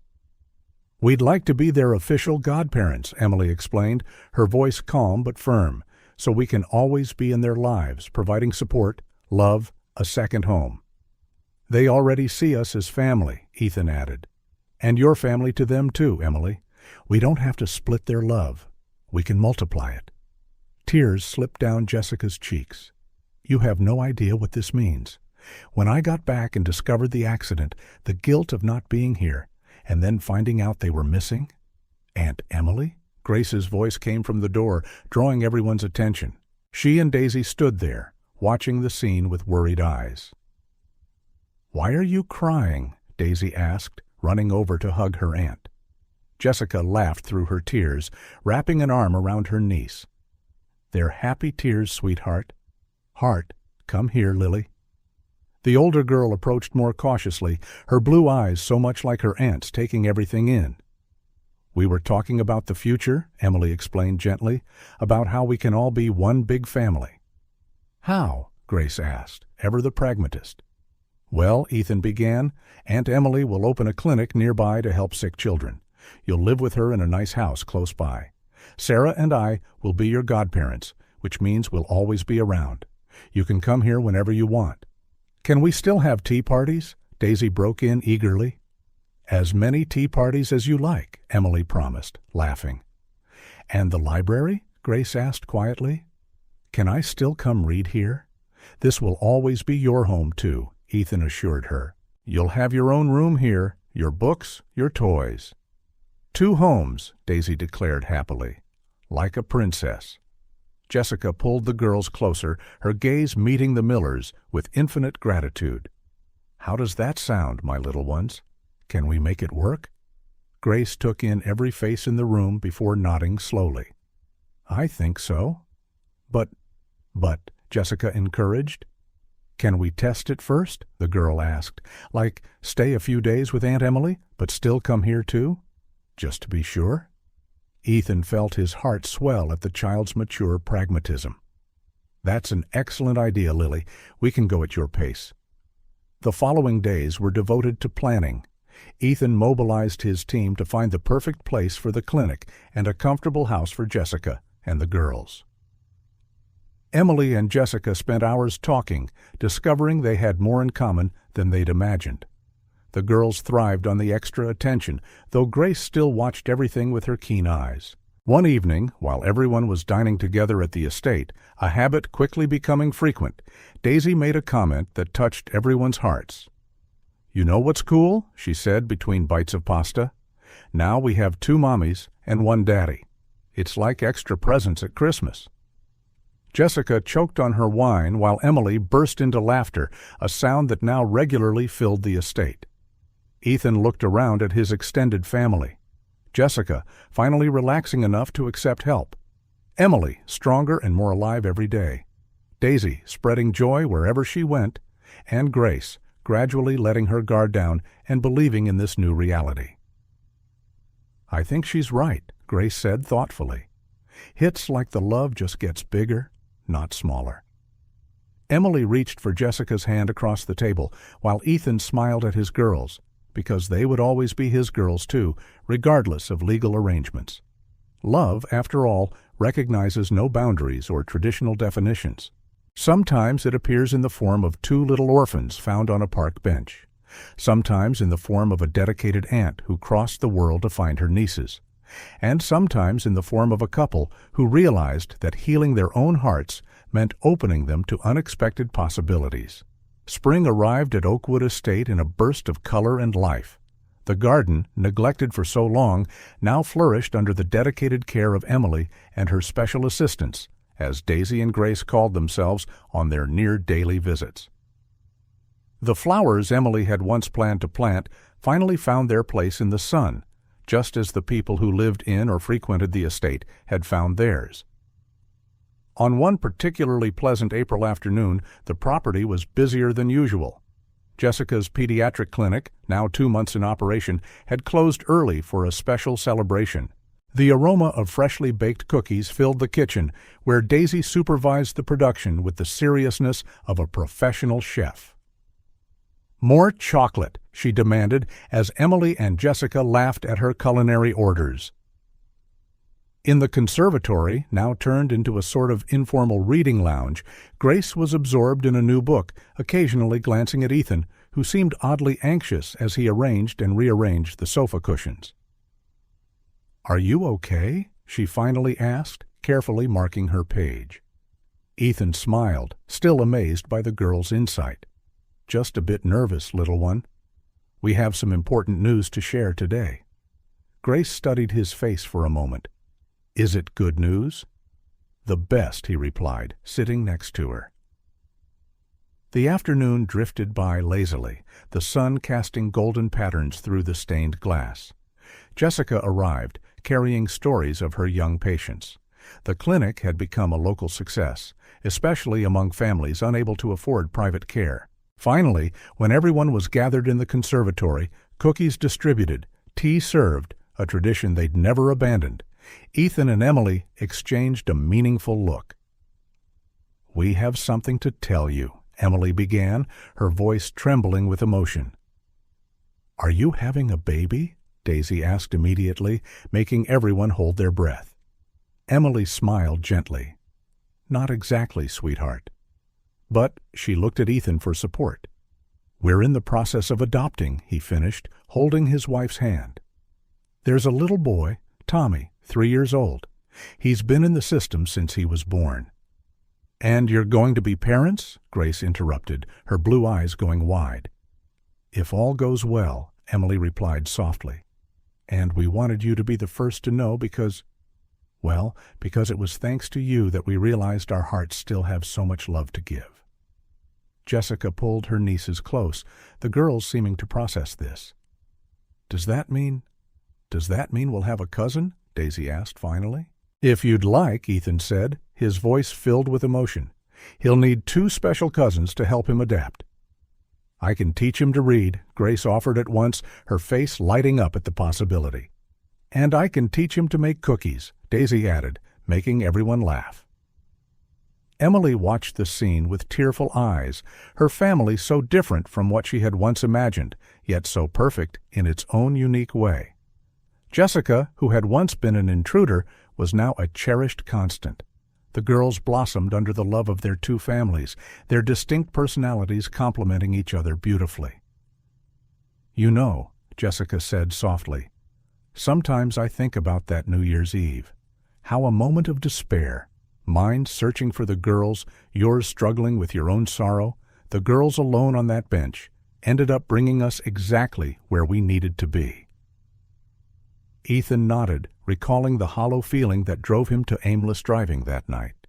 "We'd like to be their official godparents," Emily explained, her voice calm but firm, "so we can always be in their lives, providing support, love, a second home." "They already see us as family," Ethan added. "And your family to them too, Emily. We don't have to split their love. We can multiply it." Tears slipped down Jessica's cheeks. "You have no idea what this means. When I got back and discovered the accident, the guilt of not being here, and then finding out they were missing—" "Aunt Emily?" Grace's voice came from the door, drawing everyone's attention. She and Daisy stood there, watching the scene with worried eyes. "Why are you crying?" Daisy asked, running over to hug her aunt. Jessica laughed through her tears, wrapping an arm around her niece. "They're happy tears, sweetheart. Heart, come here, Lily." The older girl approached more cautiously, her blue eyes so much like her aunt's, taking everything in. "We were talking about the future," Emily explained gently, "about how we can all be one big family." "How?" Grace asked, ever the pragmatist. "Well," Ethan began, "Aunt Emily will open a clinic nearby to help sick children. You'll live with her in a nice house close by. Sarah and I will be your godparents, which means we'll always be around. You can come here whenever you want." "Can we still have tea parties?" Daisy broke in eagerly. "As many tea parties as you like," Emily promised, laughing. "And the library?" Grace asked quietly. "Can I still come read here?" "This will always be your home, too," Ethan assured her. "You'll have your own room here, your books, your toys." "Two homes," Daisy declared happily. "Like a princess." Jessica pulled the girls closer, her gaze meeting the Millers with infinite gratitude. "How does that sound, my little ones? Can we make it work?" Grace took in every face in the room before nodding slowly. "I think so." But, Jessica encouraged. "Can we test it first?" the girl asked. "Like, stay a few days with Aunt Emily, but still come here too? Just to be sure?" Ethan felt his heart swell at the child's mature pragmatism. "That's an excellent idea, Lily. We can go at your pace." The following days were devoted to planning. Ethan mobilized his team to find the perfect place for the clinic and a comfortable house for Jessica and the girls. Emily and Jessica spent hours talking, discovering they had more in common than they'd imagined. The girls thrived on the extra attention, though Grace still watched everything with her keen eyes. One evening, while everyone was dining together at the estate, a habit quickly becoming frequent, Daisy made a comment that touched everyone's hearts. "You know what's cool?" she said between bites of pasta. "Now we have 2 mommies and 1 daddy. It's like extra presents at Christmas." Jessica choked on her wine while Emily burst into laughter, a sound that now regularly filled the estate. Ethan looked around at his extended family. Jessica, finally relaxing enough to accept help. Emily, stronger and more alive every day. Daisy spreading joy wherever she went, and Grace gradually letting her guard down and believing in this new reality. "I think she's right," Grace said thoughtfully. "Hits like the love just gets bigger, not smaller." Emily reached for Jessica's hand across the table, while Ethan smiled at his girls, because they would always be his girls too, regardless of legal arrangements. Love, after all, recognizes no boundaries or traditional definitions. Sometimes it appears in the form of two little orphans found on a park bench. Sometimes in the form of a dedicated aunt who crossed the world to find her nieces. And sometimes in the form of a couple who realized that healing their own hearts meant opening them to unexpected possibilities. Spring arrived at Oakwood Estate in a burst of color and life. The garden, neglected for so long, now flourished under the dedicated care of Emily and her special assistants, as Daisy and Grace called themselves on their near-daily visits. The flowers Emily had once planned to plant finally found their place in the sun, just as the people who lived in or frequented the estate had found theirs. On one particularly pleasant April afternoon, the property was busier than usual. Jessica's pediatric clinic, now 2 months in operation, had closed early for a special celebration. The aroma of freshly baked cookies filled the kitchen, where Daisy supervised the production with the seriousness of a professional chef. "More chocolate," she demanded as Emily and Jessica laughed at her culinary orders. In the conservatory, now turned into a sort of informal reading lounge, Grace was absorbed in a new book, occasionally glancing at Ethan, who seemed oddly anxious as he arranged and rearranged the sofa cushions. "Are you okay?" she finally asked, carefully marking her page. Ethan smiled, still amazed by the girl's insight. "Just a bit nervous, little one. We have some important news to share today." Grace studied his face for a moment. "Is it good news?" "The best," he replied, sitting next to her. The afternoon drifted by lazily, the sun casting golden patterns through the stained glass. Jessica arrived, carrying stories of her young patients. The clinic had become a local success, especially among families unable to afford private care. Finally, when everyone was gathered in the conservatory, cookies distributed, tea served, a tradition they'd never abandoned, Ethan and Emily exchanged a meaningful look. "We have something to tell you," Emily began, her voice trembling with emotion. "Are you having a baby?" Daisy asked immediately, making everyone hold their breath. Emily smiled gently. "Not exactly, sweetheart." But she looked at Ethan for support. "We're in the process of adopting," he finished, holding his wife's hand. "There's a little boy, Tommy, 3 years old. He's been in the system since he was born." "And you're going to be parents?" Grace interrupted, her blue eyes going wide. "If all goes well," Emily replied softly. "And we wanted you to be the first to know because it was thanks to you that we realized our hearts still have so much love to give." Jessica pulled her nieces close, the girls seeming to process this. Does that mean we'll have a cousin?" Daisy asked finally. "If you'd like," Ethan said, his voice filled with emotion. "He'll need 2 special cousins to help him adapt." "I can teach him to read," Grace offered at once, her face lighting up at the possibility. "And I can teach him to make cookies," Daisy added, making everyone laugh. Emily watched the scene with tearful eyes, her family so different from what she had once imagined, yet so perfect in its own unique way. Jessica, who had once been an intruder, was now a cherished constant. The girls blossomed under the love of their 2 families, their distinct personalities complementing each other beautifully. "You know," Jessica said softly, "sometimes I think about that New Year's Eve. How a moment of despair, mine searching for the girls, yours struggling with your own sorrow, the girls alone on that bench, ended up bringing us exactly where we needed to be." Ethan nodded, recalling the hollow feeling that drove him to aimless driving that night.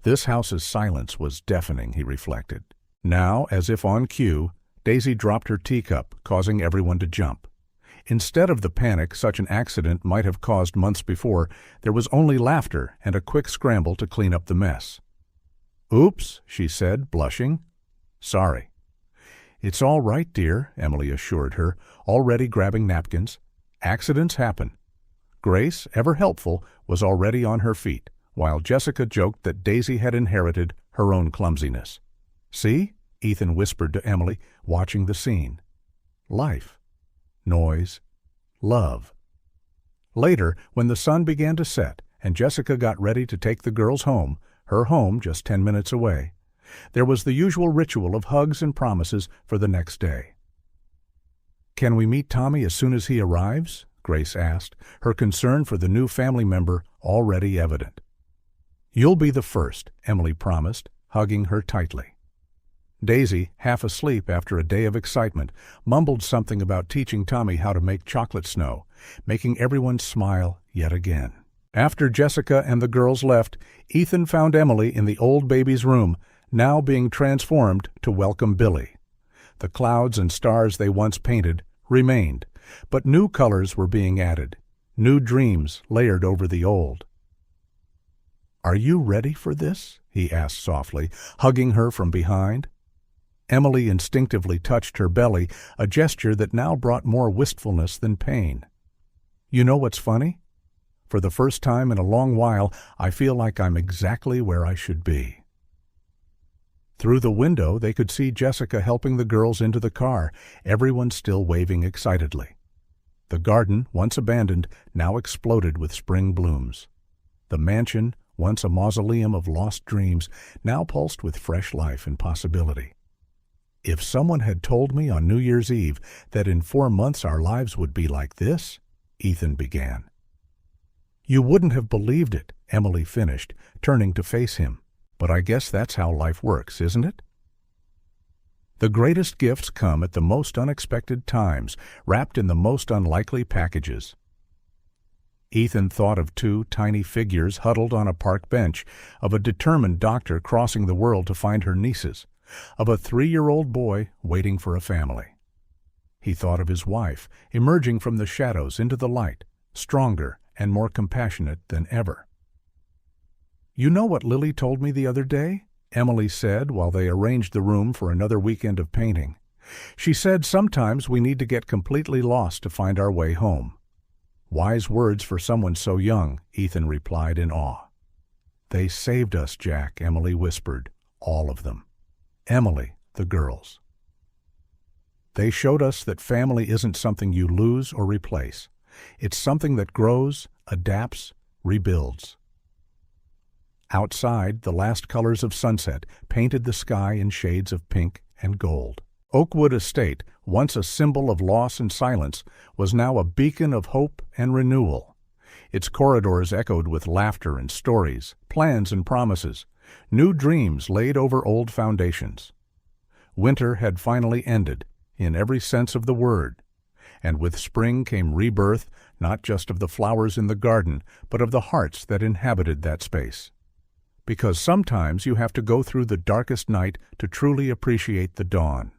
This house's silence was deafening, he reflected. Now, as if on cue, Daisy dropped her teacup, causing everyone to jump. Instead of the panic such an accident might have caused months before, there was only laughter and a quick scramble to clean up the mess. "Oops," she said, blushing. "Sorry." "It's all right, dear," Emily assured her, already grabbing napkins. "Accidents happen." Grace, ever helpful, was already on her feet, while Jessica joked that Daisy had inherited her own clumsiness. "See?" Ethan whispered to Emily, watching the scene. Life. Noise. Love. Later, when the sun began to set and Jessica got ready to take the girls home, her home just 10 minutes away, there was the usual ritual of hugs and promises for the next day. "Can we meet Tommy as soon as he arrives?" Grace asked, her concern for the new family member already evident. "You'll be the first," Emily promised, hugging her tightly. Daisy, half asleep after a day of excitement, mumbled something about teaching Tommy how to make chocolate snow, making everyone smile yet again. After Jessica and the girls left, Ethan found Emily in the old baby's room, now being transformed to welcome Billy. The clouds and stars they once painted remained, but new colors were being added, new dreams layered over the old. "Are you ready for this?" he asked softly, hugging her from behind. Emily instinctively touched her belly, a gesture that now brought more wistfulness than pain. "You know what's funny? For the first time in a long while, I feel like I'm exactly where I should be." Through the window, they could see Jessica helping the girls into the car, everyone still waving excitedly. The garden, once abandoned, now exploded with spring blooms. The mansion, once a mausoleum of lost dreams, now pulsed with fresh life and possibility. "If someone had told me on New Year's Eve that in 4 months our lives would be like this," Ethan began. "You wouldn't have believed it," Emily finished, turning to face him. "But I guess that's how life works, isn't it?" The greatest gifts come at the most unexpected times, wrapped in the most unlikely packages. Ethan thought of 2 tiny figures huddled on a park bench, of a determined doctor crossing the world to find her nieces, of a 3-year-old boy waiting for a family. He thought of his wife, emerging from the shadows into the light, stronger and more compassionate than ever. "You know what Lily told me the other day?" Emily said while they arranged the room for another weekend of painting. "She said sometimes we need to get completely lost to find our way home." "Wise words for someone so young," Ethan replied in awe. "They saved us, Jack," Emily whispered. "All of them. Emily, the girls. They showed us that family isn't something you lose or replace. It's something that grows, adapts, rebuilds." Outside, the last colors of sunset painted the sky in shades of pink and gold. Oakwood Estate, once a symbol of loss and silence, was now a beacon of hope and renewal. Its corridors echoed with laughter and stories, plans and promises, new dreams laid over old foundations. Winter had finally ended, in every sense of the word, and with spring came rebirth, not just of the flowers in the garden, but of the hearts that inhabited that space. Because sometimes you have to go through the darkest night to truly appreciate the dawn.